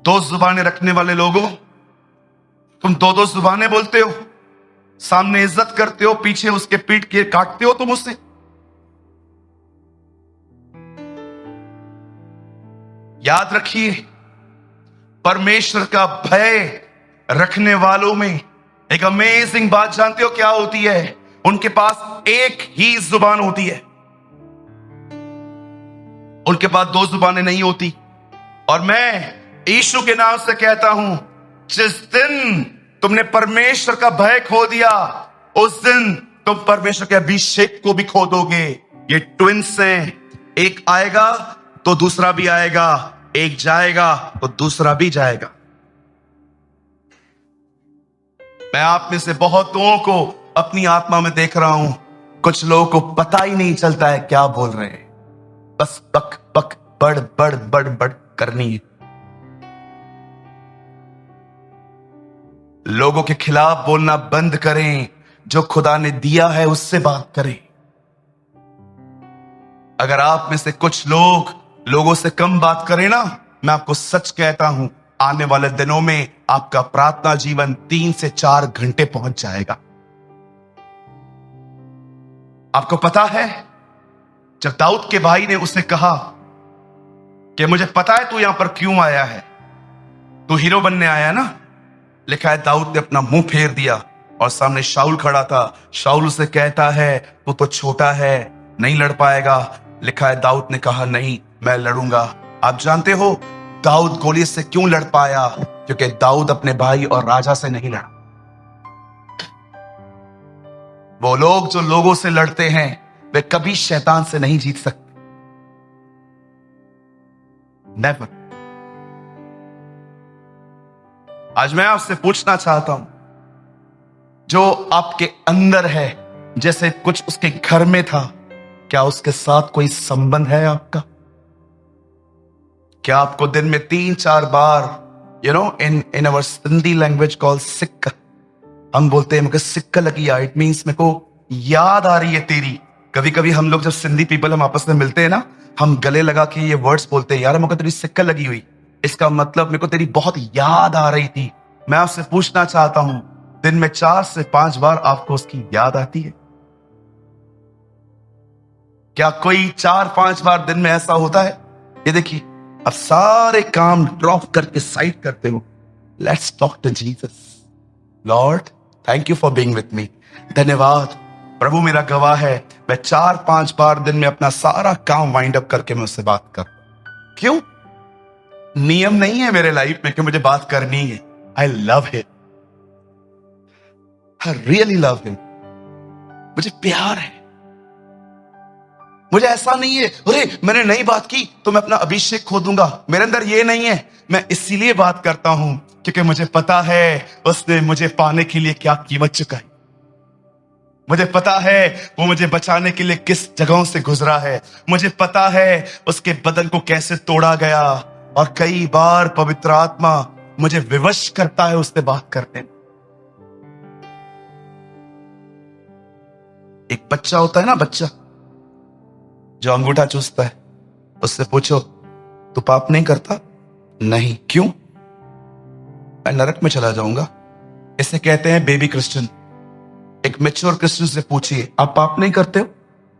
2 जुबानें रखने वाले लोगों, तुम 2 जुबानें बोलते हो, सामने इज्जत करते हो, पीछे उसके पीठ के काटते हो तुम उससे। याद रखिए, परमेश्वर का भय रखने वालों में एक अमेजिंग बात जानते हो क्या होती है, उनके पास एक ही जुबान होती है, उनके पास 2 जुबानें नहीं होती। और मैं यीशु के नाम से कहता हूं, जिस दिन तुमने परमेश्वर का भय खो दिया, उस दिन तुम परमेश्वर के अभिषेक को भी खो दोगे। ये ट्विंस हैं, एक आएगा तो दूसरा भी आएगा, एक जाएगा तो दूसरा भी जाएगा। मैं आप में से बहुतों को अपनी आत्मा में देख रहा हूं, कुछ लोगों को पता ही नहीं चलता है क्या बोल रहे हैं, बस बक बक बड़ करनी है। लोगों के खिलाफ बोलना बंद करें, जो खुदा ने दिया है उससे बात करें। अगर आप में से कुछ लोग लोगों से कम बात करें ना, मैं आपको सच कहता हूं, आने वाले दिनों में आपका प्रार्थना जीवन 3 से 4 घंटे पहुंच जाएगा। आपको पता है, जब दाऊद के भाई ने उसे कहा कि मुझे पता है तू यहां पर क्यों आया है, तू हीरो बनने आया है ना, लिखा है दाऊद ने अपना मुंह फेर दिया और सामने शाऊल खड़ा था। शाऊल उसे कहता है तू तो छोटा है, नहीं लड़ पाएगा। लिखा है दाऊद ने कहा नहीं, मैं लड़ूंगा। आप जानते हो दाऊद गोलियत से क्यों लड़ पाया? क्योंकि दाऊद अपने भाई और राजा से नहीं लड़ा। वो लोग जो लोगों से लड़ते हैं वे कभी शैतान से नहीं जीत सकते, नेवर। आज मैं आपसे पूछना चाहता हूं, जो आपके अंदर है, जैसे कुछ उसके घर में था, क्या उसके साथ कोई संबंध है आपका? क्या आपको दिन में 3-4 बार, इन अवर सिंधी लैंग्वेज कॉल सिक्का, हम बोलते हैं मुझे सिक्का लगी है, इट मीन्स मेरे को याद आ रही है तेरी। कभी कभी हम लोग जब सिंधी पीपल हम आपस में मिलते हैं ना, हम गले लगा के ये वर्ड्स बोलते हैं, यार मुझे तेरी सिक्का लगी हुई, इसका मतलब मेरे को तेरी बहुत याद आ रही थी। मैं आपसे पूछना चाहता हूं, दिन में 4 से 5 बार आपको उसकी याद आती है? क्या कोई 4-5 बार दिन में ऐसा होता है? ये देखिए, अब सारे काम ड्रॉप करके साइड करते हो, let's talk to Jesus. Lord, thank you for being with me. धन्यवाद प्रभु, मेरा गवाह है, मैं 4-5 बार दिन में अपना सारा काम वाइंड अप करके मैं उससे बात कर। क्यों? नियम नहीं है मेरे लाइफ में कि मुझे बात करनी है, I love him, I really love him. मुझे प्यार है। मुझे ऐसा नहीं है अरे मैंने नई बात की तो मैं अपना अभिषेक खो दूंगा, मेरे अंदर ये नहीं है। मैं इसीलिए बात करता हूं क्योंकि मुझे पता है उसने मुझे पाने के लिए क्या कीमत चुकाई। मुझे पता है वो मुझे बचाने के लिए किस जगहों से गुजरा है। मुझे पता है उसके बदन को कैसे तोड़ा गया। और कई बार पवित्र आत्मा मुझे विवश करता है उससे बात करने में। एक बच्चा होता है ना, बच्चा जो अंगूठा चूसता है, उससे पूछो तू पाप नहीं करता? नहीं। क्यों? मैं नरक में चला जाऊंगा। इसे कहते हैं बेबी क्रिश्चियन। एक मैच्योर क्रिश्चियन से पूछिए आप पाप नहीं करते हो?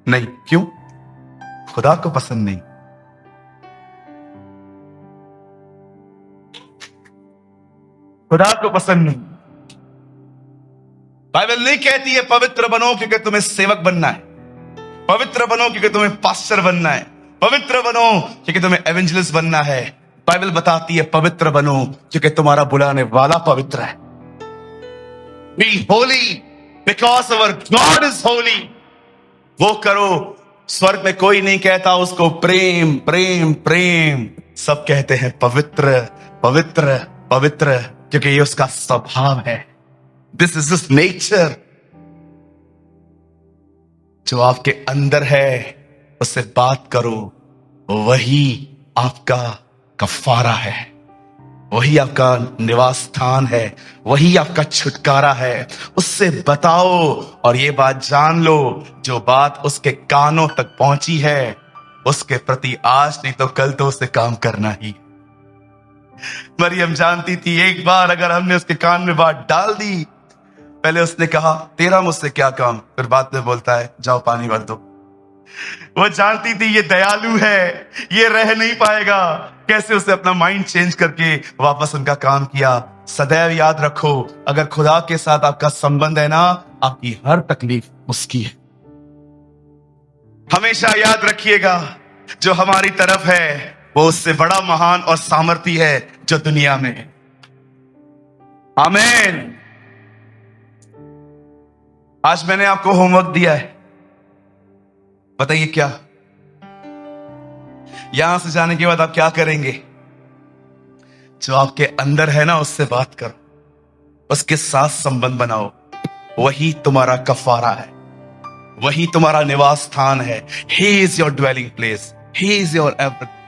नहीं। क्यों? खुदा को पसंद नहीं। खुदा को पसंद नहीं। बाइबल नहीं कहती है पवित्र बनो क्योंकि तुम्हें सेवक बनना है, पवित्र बनो क्योंकि तुम्हें पास्टर बनना है, पवित्र बनो क्योंकि तुम्हें एवेंजलिस्ट बनना है। बाइबल बताती है पवित्र बनो क्योंकि तुम्हारा बुलाने वाला पवित्र है। Be holy because our God is holy. वो करो। स्वर्ग में कोई नहीं कहता उसको प्रेम प्रेम प्रेम, सब कहते हैं पवित्र पवित्र पवित्र, क्योंकि ये उसका स्वभाव है। This is his nature. जो आपके अंदर है उससे बात करो, वही आपका कफारा है, वही आपका निवास स्थान है, वही आपका छुटकारा है। उससे बताओ और ये बात जान लो, जो बात उसके कानों तक पहुंची है उसके प्रति आज नहीं तो कल तो उसे काम करना ही। मरियम जानती थी एक बार अगर हमने उसके कान में बात डाल दी, पहले उसने कहा तेरा मुझसे क्या काम, फिर बाद में बोलता है जाओ पानी भर दो। वो जानती थी ये दयालु है, ये रह नहीं पाएगा। कैसे उसे अपना माइंड चेंज करके वापस उनका काम किया। सदैव याद रखो अगर खुदा के साथ आपका संबंध है ना, आपकी हर तकलीफ उसकी है। हमेशा याद रखिएगा जो हमारी तरफ है वो उससे बड़ा महान और सामर्थी है जो दुनिया में है। आमीन। आज मैंने आपको होमवर्क दिया है, बताइए क्या? यहां से जाने के बाद आप क्या करेंगे? जो आपके अंदर है ना उससे बात करो, उसके साथ संबंध बनाओ। वही तुम्हारा कफारा है, वही तुम्हारा निवास स्थान है। He is your dwelling place, he is your everything.